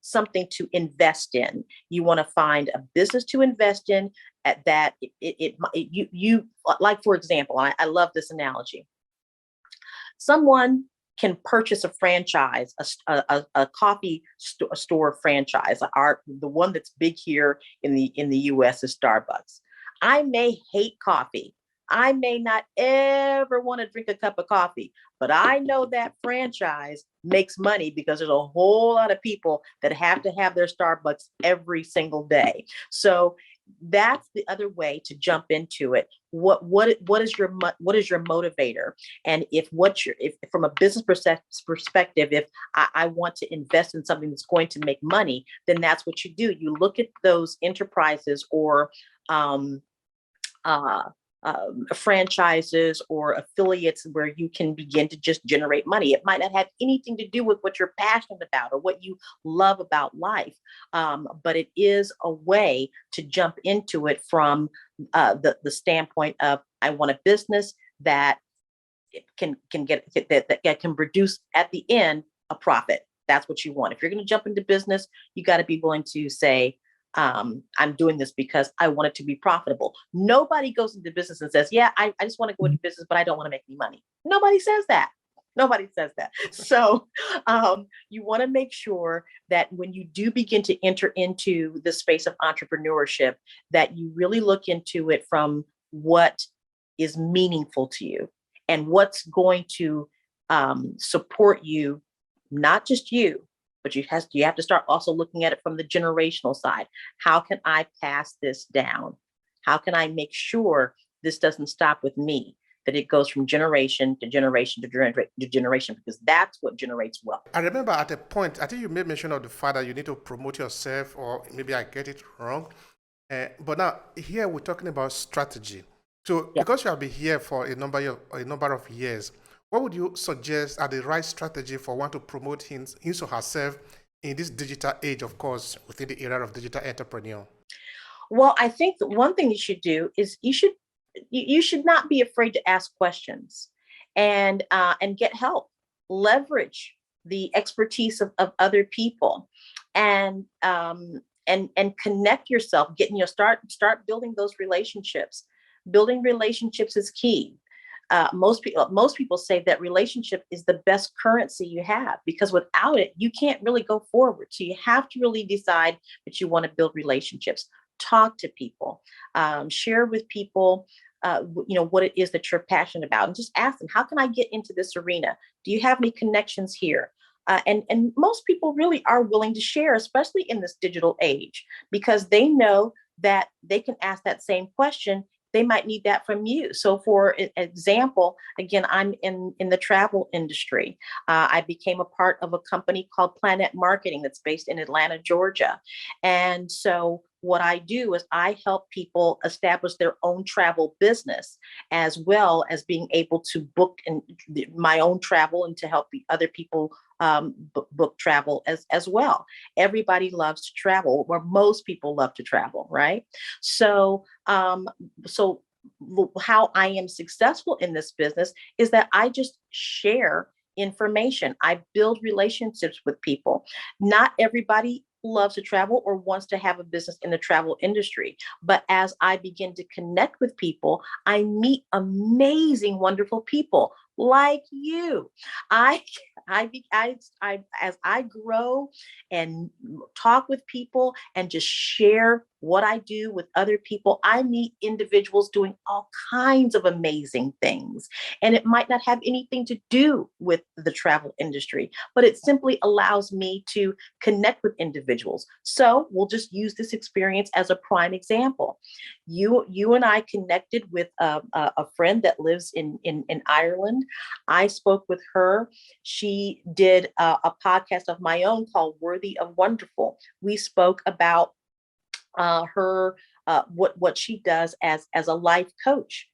something to invest in. You want to find a business to invest in at that you like, for example, I love this analogy. Someone can purchase a franchise, a coffee store franchise. The one that's big here in the U.S. is Starbucks. I may hate coffee. I may not ever want to drink a cup of coffee, but I know that franchise makes money because there's a whole lot of people that have to have their Starbucks every single day. So that's the other way to jump into it. What is your motivator? And if from a business perspective, if I want to invest in something that's going to make money, then that's what you do. You look at those enterprises or um, uh, franchises or affiliates where you can begin to just generate money. It might not have anything to do with what you're passionate about or what you love about life, but it is a way to jump into it from the standpoint of I want a business that can that can produce at the end a profit. That's what you want. If you're going to jump into business, you got to be willing to say, I'm doing this because I want it to be profitable. Nobody goes into business and says, yeah, I just want to go into business, but I don't want to make any money. Nobody says that. Nobody says that. So you want to make sure that when you do begin to enter into the space of entrepreneurship, that you really look into it from what is meaningful to you and what's going to support you, not just you, but you have to start also looking at it from the generational side. How can I pass this down? How can I make sure this doesn't stop with me? That it goes from generation to generation to generation, because that's what generates wealth. I remember at a point, I think you made mention of the fact that you need to promote yourself, or maybe I get it wrong. But now here we're talking about strategy. So Yeah. because you have been here for a number of years, what would you suggest are the right strategy for one to promote him or herself in this digital age, of course, within the era of digital entrepreneur? Well, I think that one thing you should do is you should not be afraid to ask questions and get help. Leverage the expertise of other people and and connect yourself. Start building those relationships. Building relationships is key. Most people say that relationship is the best currency you have, because without it you can't really go forward. So you have to really decide that you want to build relationships. Talk to people, share with people what it is that you're passionate about, and just ask them, how can I get into this arena? Do you have any connections here? And most people really are willing to share, especially in this digital age, because they know that they can ask that same question. They might need that from you. So for example, again, I'm in the travel industry. I became a part of a company called Planet Marketing that's based in Atlanta, Georgia. And so what I do is I help people establish their own travel business, as well as being able to book my own travel and to help other people book travel as well. Everybody loves to travel, or most people love to travel, right? So so how I am successful in this business is that I just share information. I build relationships with people. Not everybody loves to travel or wants to have a business in the travel industry. But as I begin to connect with people, I meet amazing, wonderful people like you. I, as I grow and talk with people and just share what I do with other people, I meet individuals doing all kinds of amazing things. And it might not have anything to do with the travel industry, but it simply allows me to connect with individuals. So we'll just use this experience as a prime example. You and I connected with a friend that lives in Ireland. I spoke with her. She did a podcast of my own called Worthy of Wonderful. We spoke about her what she does as a life coach,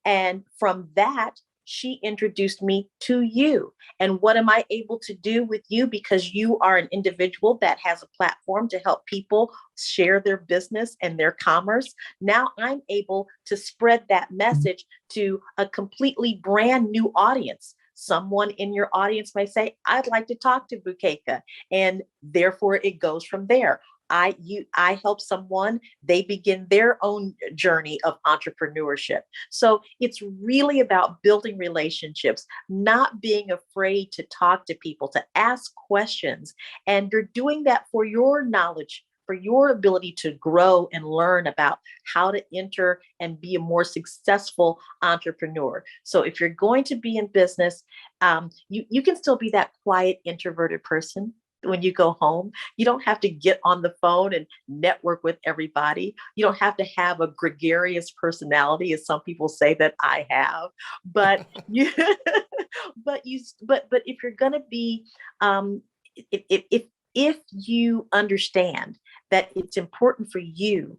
and from that she introduced me to you. And what am I able to do with you? Because you are an individual that has a platform to help people share their business and their commerce. Now I'm able to spread that message to a completely brand new audience. Someone in your audience may say, I'd like to talk to Bukeka. And therefore it goes from there. I help someone, they begin their own journey of entrepreneurship. So it's really about building relationships, not being afraid to talk to people, to ask questions. And you're doing that for your knowledge, for your ability to grow and learn about how to enter and be a more successful entrepreneur. So if you're going to be in business, you can still be that quiet, introverted person. When you go home, you don't have to get on the phone and network with everybody. You don't have to have a gregarious personality, as some people say that I have. But you, but if you're going to be, if you understand that it's important for you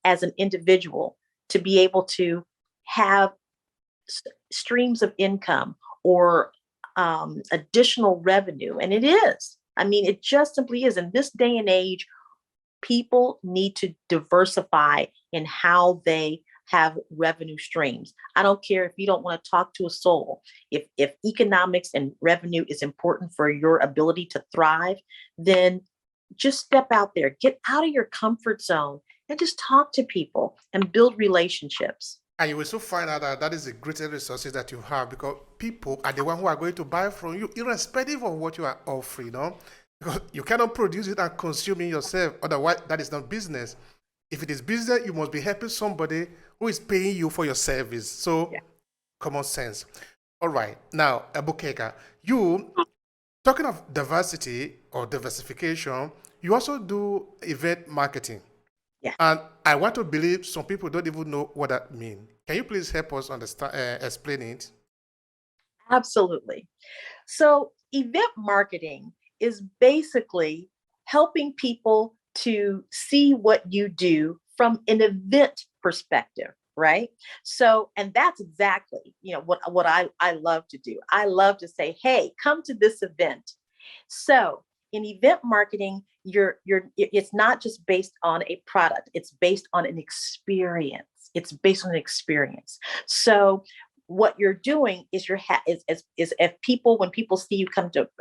as an individual to be able to have streams of income or additional revenue, and it is. I mean, it just simply is. In this day and age, people need to diversify in how they have revenue streams. I don't care if you don't want to talk to a soul. If economics and revenue is important for your ability to thrive, then just step out there, get out of your comfort zone and just talk to people and build relationships. And you will also find out that that is the greatest resources that you have, because people are the one who are going to buy from you, irrespective of what you are offering. Because you cannot produce it and consume it yourself. Otherwise, that is not business. If it is business, you must be helping somebody who is paying you for your service. So, Yeah. common sense. All right. Now, Bukeka, you, talking of diversity or diversification, you also do event marketing. Yeah, And I want to believe some people don't even know what that means. Can you please help us understand, explain it? absolutely. So event marketing is basically helping people to see what you do from an event perspective, right? So, and that's exactly, what I love to do. I love to say, hey, come to this event. So in event marketing, it's not just based on a product, it's based on an experience. It's based on an experience. So what you're doing is is if people, when people see you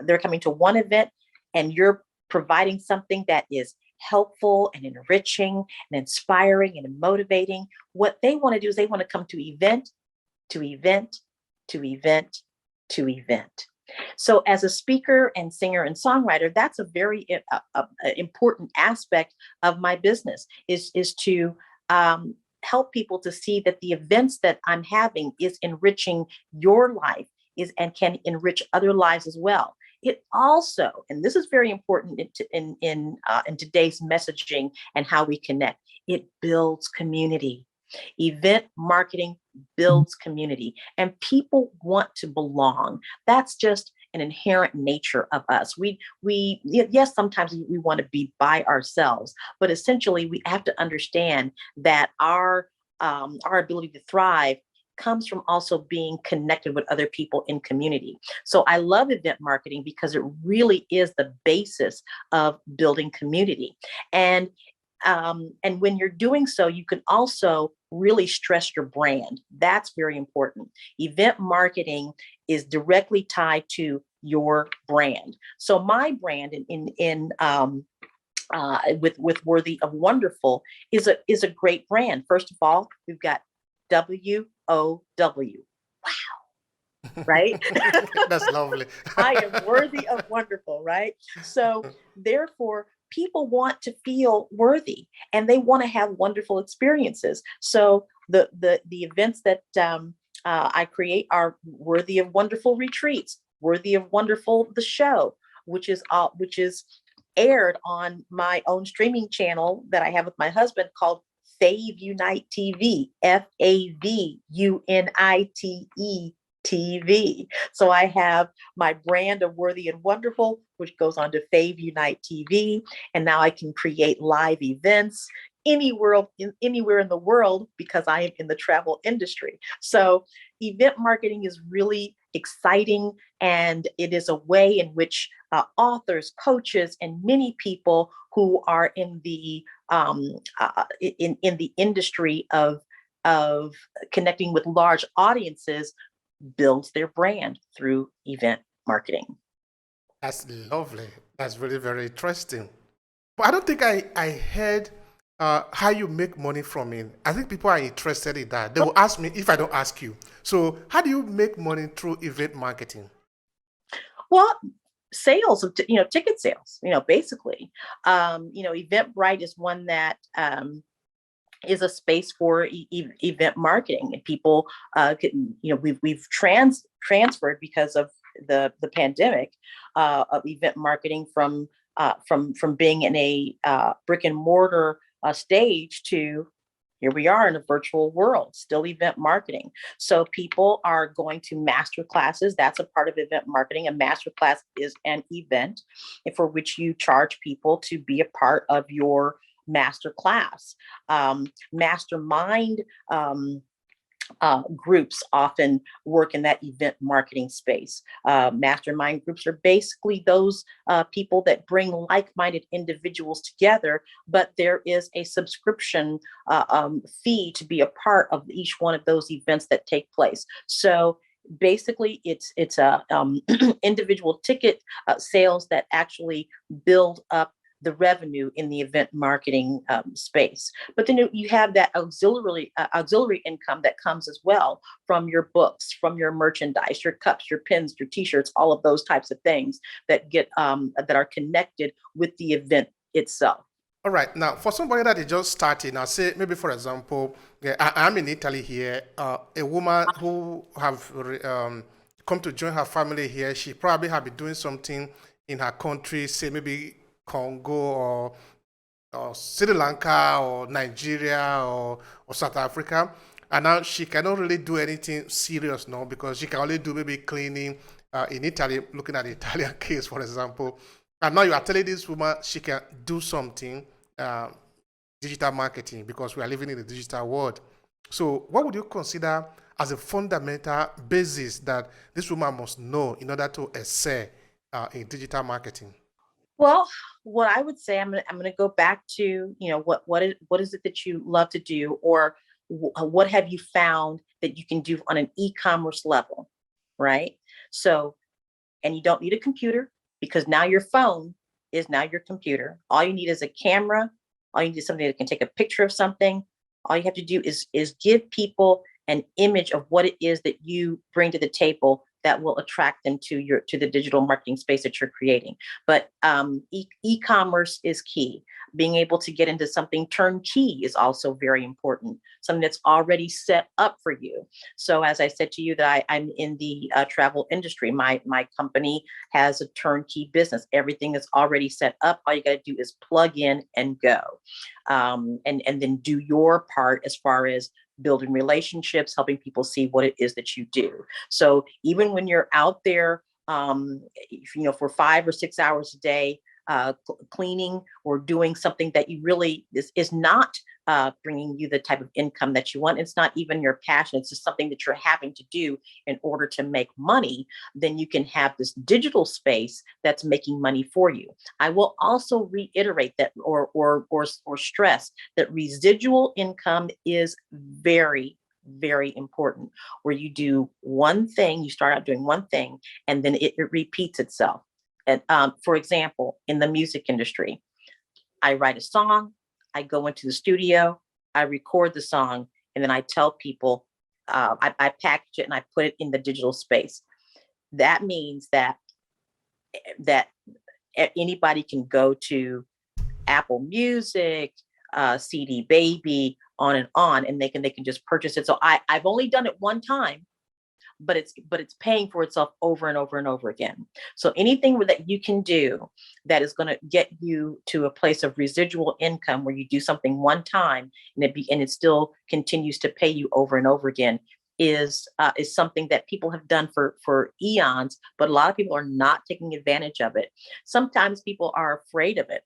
they're coming to one event and you're providing something that is helpful and enriching and inspiring and motivating. What they want to do is they want to come to event to event to event to event. So as a speaker and singer and songwriter, that's a very important aspect of my business is to help people to see that the events that I'm having is enriching your life and can enrich other lives as well. It also, and this is very important in today's messaging and how we connect, it builds community. Event marketing builds community, and people want to belong. That's just an inherent nature of us. Yes, sometimes we want to be by ourselves, but essentially we have to understand that our ability to thrive comes from also being connected with other people in community. So I love event marketing because it really is the basis of building community. And when you're doing so, you can also really stress your brand. That's very important. Event marketing is directly tied to your brand. So my brand with Worthy of Wonderful is a great brand. First of all, we've got WOW. Wow. Right? That's lovely. I am worthy of wonderful, right? So therefore, people want to feel worthy and they want to have wonderful experiences. So the events that I create are worthy of wonderful retreats, worthy of wonderful the show, which is aired on my own streaming channel that I have with my husband called Fave Unite TV, FAVUNITE TV. So I have my brand of Worthy and Wonderful, which goes on to Fave Unite TV, and now I can create live events anywhere in the world because I am in the travel industry. So event marketing is really exciting, and it is a way in which authors, coaches, and many people who are in the industry of connecting with large audiences builds their brand through event marketing. That's lovely. That's really very interesting. But I don't think I heard how you make money from it. I think people are interested in that. They will ask me if I don't ask you. So how do you make money through event marketing? Well, sales of ticket sales. Basically, Eventbrite is one that is a space for event marketing, and people we've transferred because of the pandemic of event marketing from being in a brick and mortar stage to here we are in a virtual world, still event marketing. So people are going to master classes. That's a part of event marketing. A master class is an event for which you charge people to be a part of your master class. Mastermind groups often work in that event marketing space. Mastermind groups are basically those people that bring like-minded individuals together, but there is a subscription fee to be a part of each one of those events that take place. So basically, it's a individual ticket sales that actually build up the revenue in the event marketing space. But then you have that auxiliary income that comes as well from your books, from your merchandise, your cups, your pins, your t-shirts, all of those types of things that get that are connected with the event itself. All right. Now, for somebody that is just starting, I'll say maybe, for example, I'm in Italy here. A woman who have come to join her family here, she probably have been doing something in her country, say maybe Congo or Sri Lanka or Nigeria or South Africa. And now she cannot really do anything serious now because she can only do maybe cleaning in Italy, looking at the Italian case, for example. And now you are telling this woman she can do something, digital marketing, because we are living in the digital world. So what would you consider as a fundamental basis that this woman must know in order to excel in digital marketing? Well, what I would say, I'm gonna go back to, what is it that you love to do, or what have you found that you can do on an e-commerce level, right? So, and you don't need a computer because now your phone is now your computer. All you need is a camera. All you need is something that can take a picture of something. All you have to do is give people an image of what it is that you bring to the table that will attract them to the digital marketing space that you're creating. But e-commerce is key. Being able to get into something turnkey is also very important, something that's already set up for you. So as I said to you that I'm in the travel industry, my company has a turnkey business. Everything is already set up. All you got to do is plug in and go, and then do your part as far as building relationships, helping people see what it is that you do. So even when you're out there, for 5 or 6 hours a day, cleaning or doing something that you really is not bringing you the type of income that you want, it's not even your passion, it's just something that you're having to do in order to make money, then you can have this digital space that's making money for you. I will also reiterate that or stress that residual income is very, very important, where you do one thing, you start out doing one thing, and then it repeats itself. And for example, in the music industry, I write a song, I go into the studio, I record the song, and then I tell people, I package it and I put it in the digital space. That means that anybody can go to Apple Music, CD Baby, on, and they can just purchase it. So I've only done it one time, but it's paying for itself over and over and over again. So anything that you can do that is going to get you to a place of residual income where you do something one time and it still continues to pay you over and over again is something that people have done for eons, but a lot of people are not taking advantage of it. Sometimes people are afraid of it.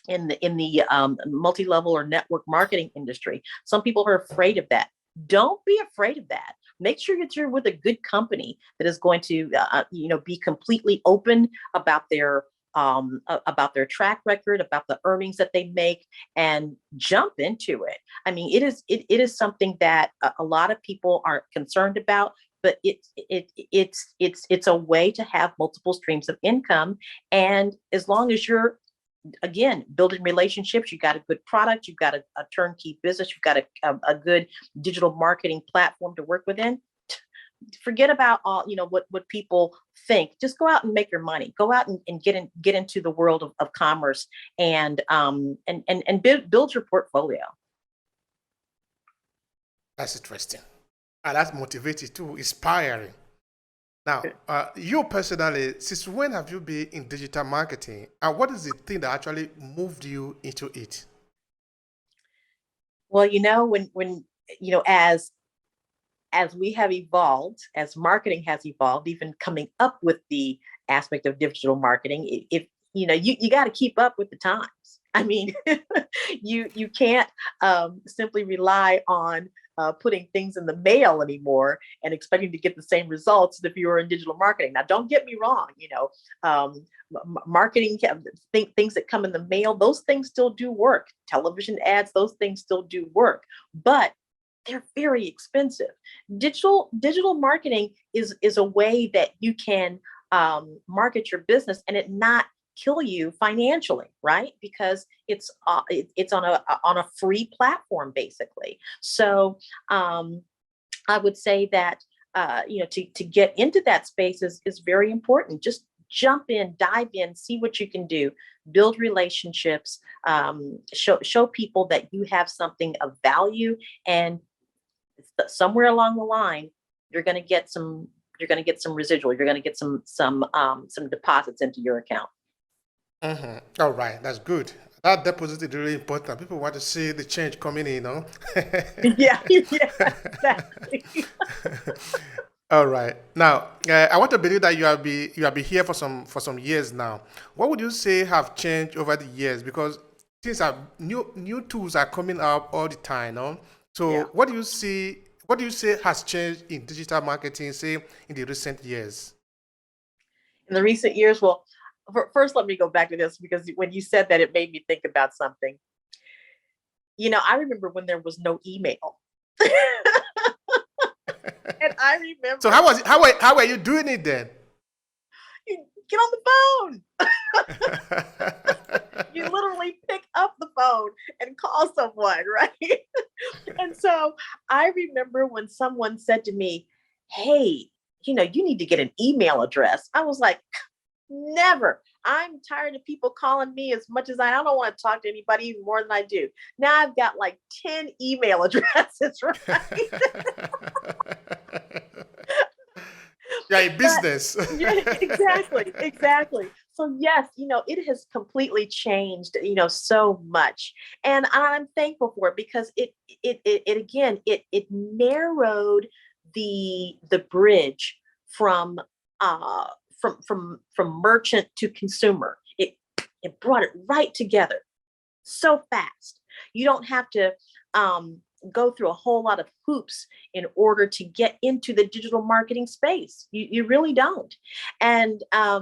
In the multi-level or network marketing industry, some people are afraid of that. Don't be afraid of that. Make sure you're with a good company that is going to be completely open about their track record, about the earnings that they make, and jump into it. I mean, it is something that a lot of people are concerned about, but it's a way to have multiple streams of income. And as long as you're, again, building relationships, you got a good product, you've got a turnkey business, you've got a good digital marketing platform to work within, forget about all what people think. Just go out and make your money. Go out and get into the world of commerce and build your portfolio. That's interesting. And that's motivating too, inspiring. Now, you personally, since when have you been in digital marketing, and what is the thing that actually moved you into it? Well, when as we have evolved, as marketing has evolved, even coming up with the aspect of digital marketing, if you got to keep up with the times. I mean, you can't simply rely on putting things in the mail anymore and expecting to get the same results as if you were in digital marketing. Now, don't get me wrong, marketing things that come in the mail, those things still do work. Television ads, those things still do work, but they're very expensive. Digital marketing is a way that you can market your business and it not kill you financially, right? Because it's on a free platform, basically. So I would say that to get into that space is very important. Just jump in, dive in, see what you can do, build relationships, show people that you have something of value, and somewhere along the line, you're going to get some residual. You're going to get some deposits into your account. Mm-hmm. All right, that's good. That deposit is really important. People want to see the change coming in, Yeah, exactly. All right. Now, I want to believe that you have been here for some years now. What would you say have changed over the years? Because things are new tools are coming up all the time, no? So, Yeah. what do you see? What do you say has changed in digital marketing, say, in the recent years? In the recent years, well, first, let me go back to this, because when you said that, it made me think about something. I remember when there was no email. And I remember. So how are you doing it then? You get on the phone. You literally pick up the phone and call someone, right? And so I remember when someone said to me, "Hey, you need to get an email address." I was like, never. I'm tired of people calling me as much as I don't want to talk to anybody even more than I do. Now I've got like 10 email addresses, right? Yeah, in business. Yeah, exactly. So yes, it has completely changed, so much, and I'm thankful for it, because it again, it narrowed the bridge from merchant to consumer. It brought it right together so fast. You don't have to go through a whole lot of hoops in order to get into the digital marketing space. You really don't. And I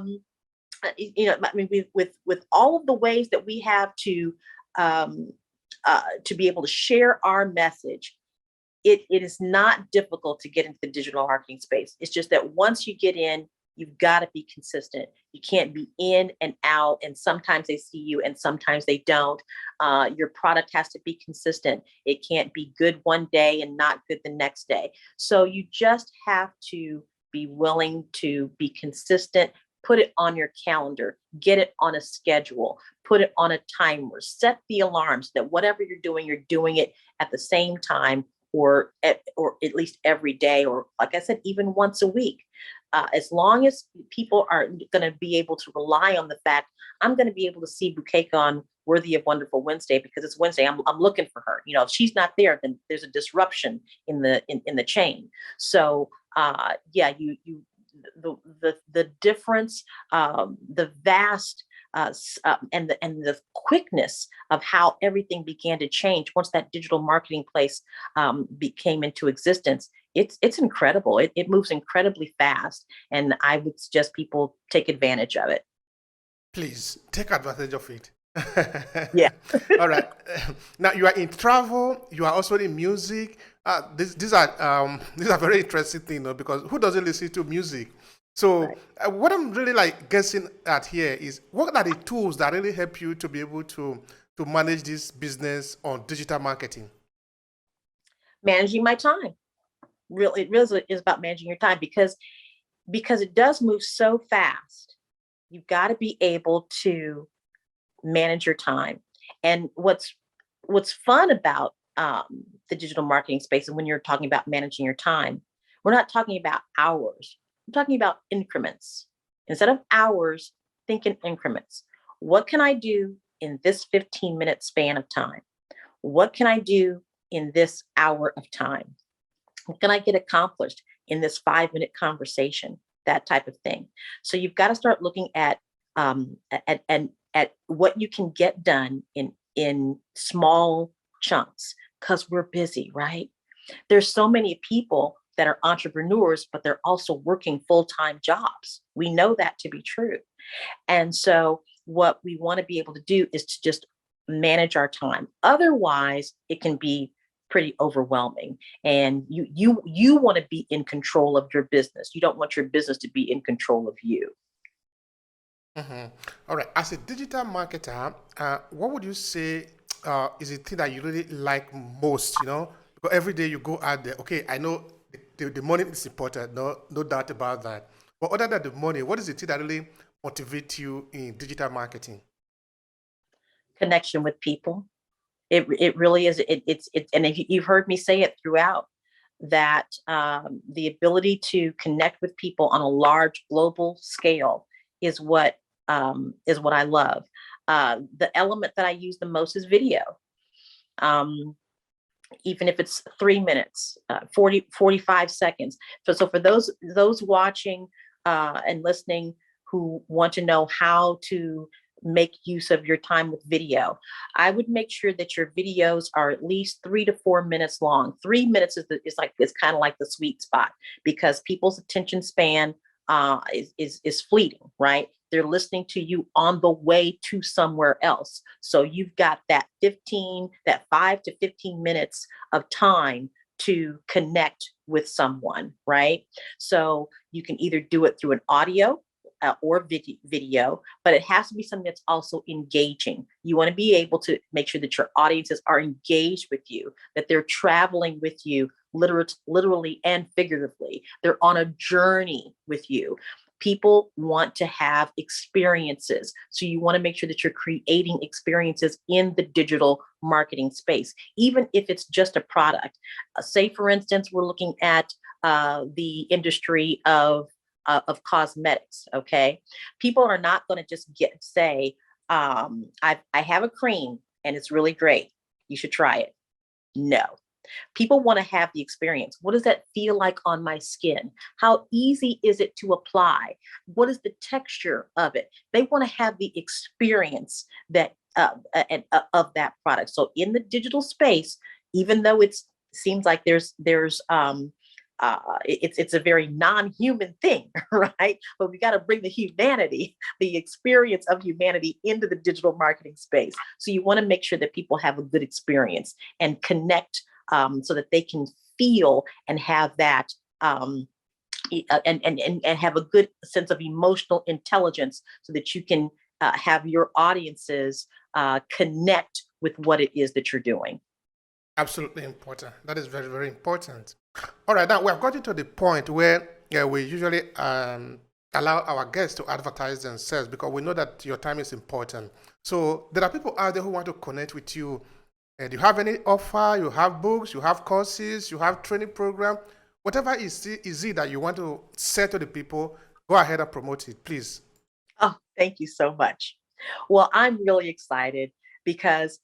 mean, with all of the ways that we have to be able to share our message, it is not difficult to get into the digital marketing space. It's just that once you get in, you've got to be consistent. You can't be in and out, and sometimes they see you and sometimes they don't. Your product has to be consistent. It can't be good one day and not good the next day. So you just have to be willing to be consistent, put it on your calendar, get it on a schedule, put it on a timer, set the alarms that whatever you're doing it at the same time or at least every day, or like I said, even once a week. As long as people are going to be able to rely on the fact I'm going to be able to see Bukeka on Worthy of Wonderful Wednesday because it's Wednesday. I'm looking for her. If she's not there, then there's a disruption in the chain. So yeah, the difference, the vast and the quickness of how everything began to change once that digital marketing place came into existence. It's incredible. It moves incredibly fast, and I would suggest people take advantage of it. Please take advantage of it. Yeah. All right. Now you are in travel. You are also in music. These are very interesting things, because who doesn't listen to music? So Right. what I'm really like guessing at here is, what are the tools that really help you to be able to manage this business on digital marketing? Managing my time. It really is about managing your time because it does move so fast. You've got to be able to manage your time. And what's fun about the digital marketing space, and when you're talking about managing your time, we're not talking about hours. We're talking about increments. Instead of hours, think in increments. What can I do in this 15-minute span of time? What can I do in this hour of time? What can I get accomplished in this 5-minute conversation? That type of thing. So you've got to start looking at what you can get done in small chunks, because we're busy, right? There's so many people that are entrepreneurs, but they're also working full-time jobs. We know that to be true. And so what we want to be able to do is to just manage our time. Otherwise, it can be pretty overwhelming, and you want to be in control of your business. You don't want your business to be in control of you. Mm-hmm. All right. As a digital marketer, what would you say is the thing that you really like most? Because every day you go out there. Okay, I know the money is important. No doubt about that. But other than the money, what is the thing that really motivates you in digital marketing? Connection with people. It really is. And if you've heard me say it throughout, that the ability to connect with people on a large global scale is what I love. The element that I use the most is video. Even if it's 3 minutes, 45 seconds. So for those watching and listening who want to know how to make use of your time with video, I would make sure that your videos are at least 3 to 4 minutes long. 3 minutes is kind of like the sweet spot, because people's attention span is fleeting, right? They're listening to you on the way to somewhere else. So you've got that 5 to 15 minutes of time to connect with someone, right? So you can either do it through an audio or video, but it has to be something that's also engaging. You want to be able to make sure that your audiences are engaged with you, that they're traveling with you literally and figuratively. They're on a journey with you. People want to have experiences. So you want to make sure that you're creating experiences in the digital marketing space, even if it's just a product. Say, for instance, we're looking at the industry of cosmetics. Okay, people are not going to just say, I have a cream and it's really great, you should try it. No. People want to have the experience. What does that feel like on my skin? How easy is it to apply? What is the texture of it? They want to have the experience that of that product. So in the digital space, even though it seems like it's a very non-human thing, right? But we got to bring the humanity, the experience of humanity into the digital marketing space. So you want to make sure that people have a good experience and connect, so that they can feel and have that and have a good sense of emotional intelligence, so that you can have your audiences connect with what it is that you're doing. Absolutely important. That is very, very important. All right, now we have gotten to the point where we usually allow our guests to advertise themselves because we know that your time is important. So there are people out there who want to connect with you. Do you have any offer? You have books, you have courses, you have training program, whatever is it that you want to say to the people, go ahead and promote it, please. Oh, thank you so much. Well, I'm really excited because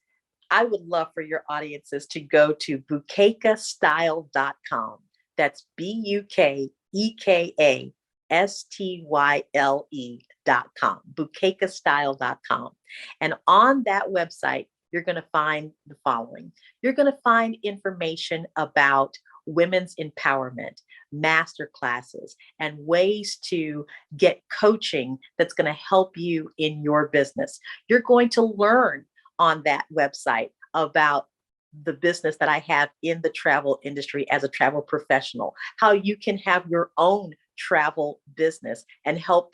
I would love for your audiences to go to bukekastyle.com. That's BUKEKASTYLE.com, bukekastyle.com. And on that website, you're going to find the following. You're going to find information about women's empowerment, master classes, and ways to get coaching that's going to help you in your business. You're going to learn on that website about the business that I have in the travel industry as a travel professional, how you can have your own travel business and help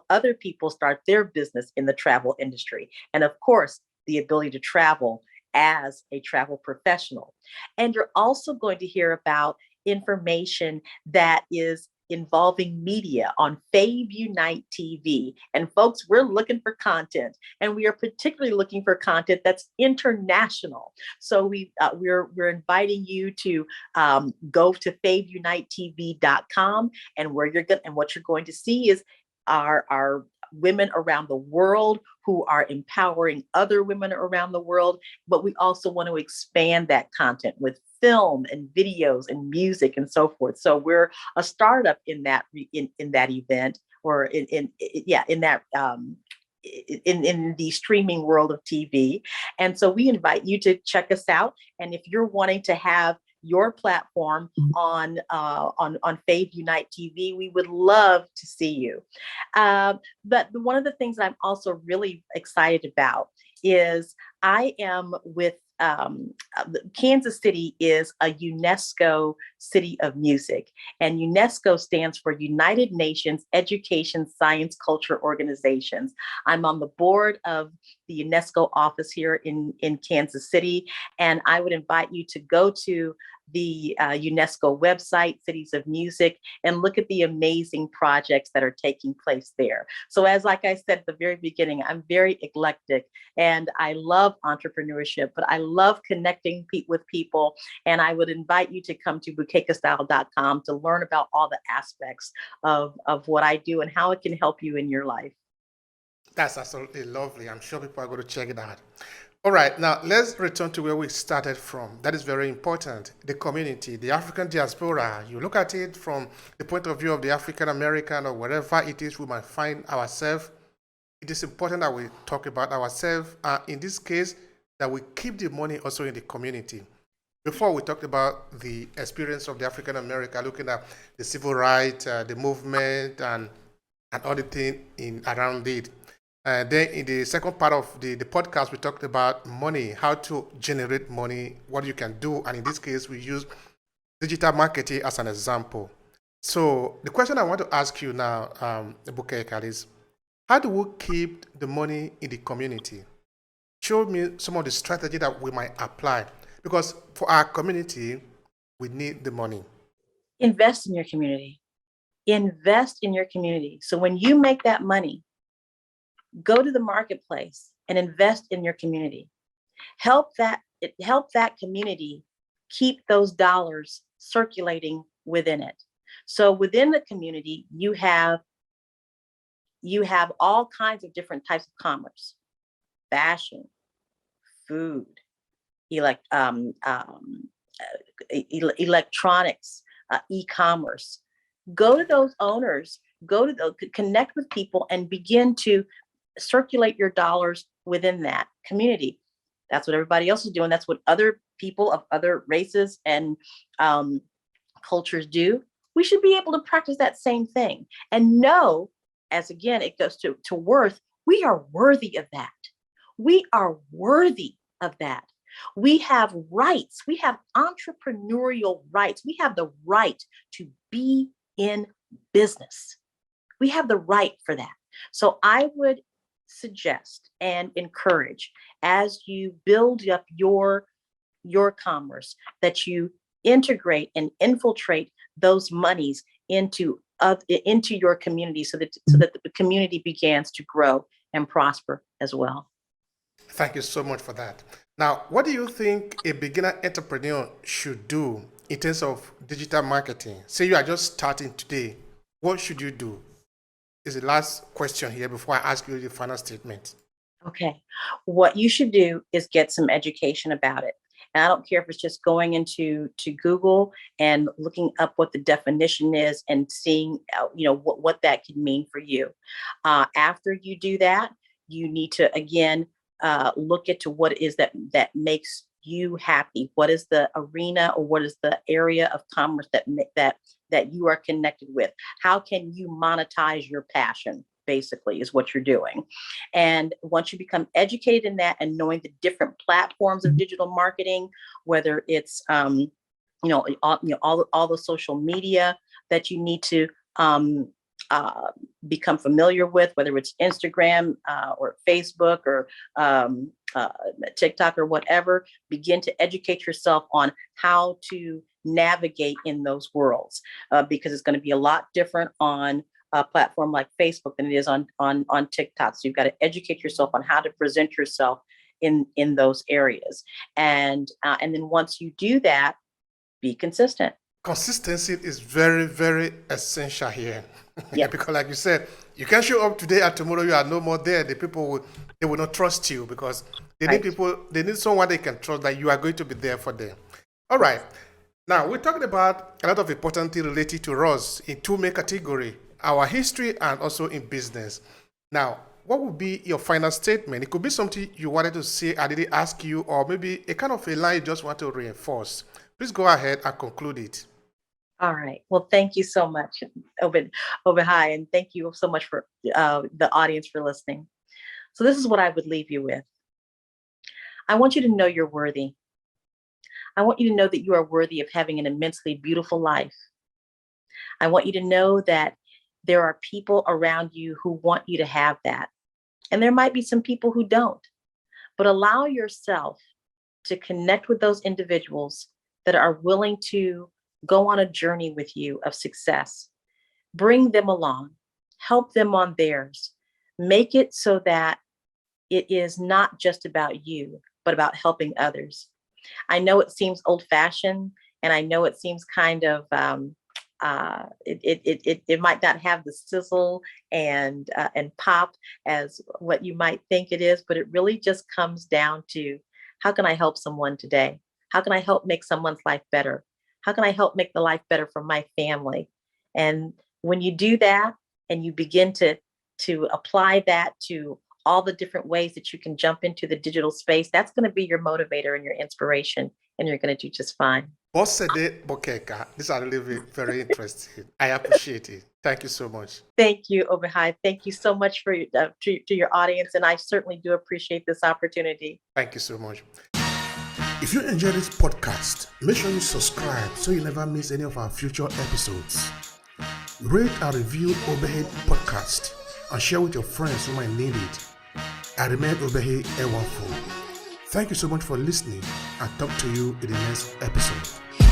other people start their business in the travel industry. And of course, the ability to travel as a travel professional. And you're also going to hear about information that is involving media on Fave Unite TV. And folks, we're looking for content, and we are particularly looking for content that's international. So we're inviting you to go to faveunitetv.com, and what you're going to see is our women around the world who are empowering other women around the world. But we also want to expand that content with film and videos and music and so forth. So we're a startup in that event, or in the streaming world of TV. And so we invite you to check us out. And if you're wanting to have your platform on Fave Unite TV, we would love to see you. But one of the things that I'm also really excited about is I am with Kansas City is a UNESCO City of Music, and UNESCO stands for United Nations Education, Science, Culture Organizations. I'm on the board of the UNESCO office here in Kansas City, and I would invite you to go to the UNESCO website, Cities of Music, and look at the amazing projects that are taking place there. So like I said at the very beginning, I'm very eclectic, and I love entrepreneurship, but I love connecting with people. And I would invite you to come to bukekastyle.com to learn about all the aspects of what I do and how it can help you in your life. That's absolutely lovely. I'm sure people are going to check it out. All right, now let's return to where we started from. That is very important. The community, the African diaspora. You look at it from the point of view of the African American or wherever it is we might find ourselves. It is important that we talk about ourselves. In this case, that we keep the money also in the community. Before we talked about the experience of the African American, looking at the civil rights, the movement, and all the things around it. Then in the second part of the podcast, we talked about money, how to generate money, what you can do. And in this case, we use digital marketing as an example. So the question I want to ask you now, Bukeka, is how do we keep the money in the community? Show me some of the strategy that we might apply. Because for our community, we need the money. Invest in your community. Invest in your community. So when you make that money, go to the marketplace and invest in your community. Help that community keep those dollars circulating within it. So within the community, you have all kinds of different types of commerce: fashion, food, electronics, e-commerce. Go to those owners, connect with people, and begin to circulate your dollars within that community. That's what everybody else is doing. That's what other people of other races and cultures do. We should be able to practice that same thing and know, as again, it goes to worth, we are worthy of that. We are worthy of that. We have rights. We have entrepreneurial rights. We have the right to be in business. We have the right for that. So I would suggest and encourage, as you build up your commerce, that you integrate and infiltrate those monies into into your community so that the community begins to grow and prosper as well. Thank you so much for that. Now, what do you think a beginner entrepreneur should do in terms of digital marketing? Say you are just starting today, what should you do? Is the last question here before I ask you the final statement. Okay. What you should do is get some education about it. And I don't care if it's just going into Google and looking up what the definition is and seeing, what that could mean for you. After you do that, you need to, again, look into what it is that makes you happy. What is the arena or what is the area of commerce that you are connected with? How can you monetize your passion? Basically is what you're doing. And once you become educated in that and knowing the different platforms of digital marketing, whether it's all the social media that you need to become familiar with, whether it's Instagram or Facebook or TikTok or whatever, begin to educate yourself on how to navigate in those worlds, because it's going to be a lot different on a platform like Facebook than it is on TikTok. So you've got to educate yourself on how to present yourself in those areas. And then once you do that, be consistent. Consistency is very, very essential here. Yeah. Because like you said, you can show up today and tomorrow you are no more there. The people will not trust you because they need people, they need someone they can trust that you are going to be there for them. All right. Now we're talking about a lot of important things related to us in two main categories, our history and also in business. Now, what would be your final statement? It could be something you wanted to say, I didn't ask you, or maybe a kind of a line you just want to reinforce. Please go ahead and conclude it. All right. Well, thank you so much, Obehi, and thank you so much for the audience for listening. So this is what I would leave you with. I want you to know you're worthy. I want you to know that you are worthy of having an immensely beautiful life. I want you to know that there are people around you who want you to have that. And there might be some people who don't, but allow yourself to connect with those individuals that are willing to go on a journey with you of success. Bring them along, help them on theirs. Make it so that it is not just about you, but about helping others. I know it seems old-fashioned, and I know it seems kind of it might not have the sizzle and pop as what you might think it is, but it really just comes down to, how can I help someone today? How can I help make someone's life better? How can I help make the life better for my family? And when you do that and you begin to apply that to all the different ways that you can jump into the digital space, that's going to be your motivator and your inspiration, and you're going to do just fine. Bosede Bukeka, these are really very interesting. I appreciate it. Thank you so much. Thank you, Obehi. Thank you so much for to your audience, and I certainly do appreciate this opportunity. Thank you so much. If you enjoy this podcast, make sure you subscribe so you never miss any of our future episodes. Rate and review Obehi Podcast and share with your friends who might need it. I remain Obehi Ewafo. Thank you so much for listening, and talk to you in the next episode.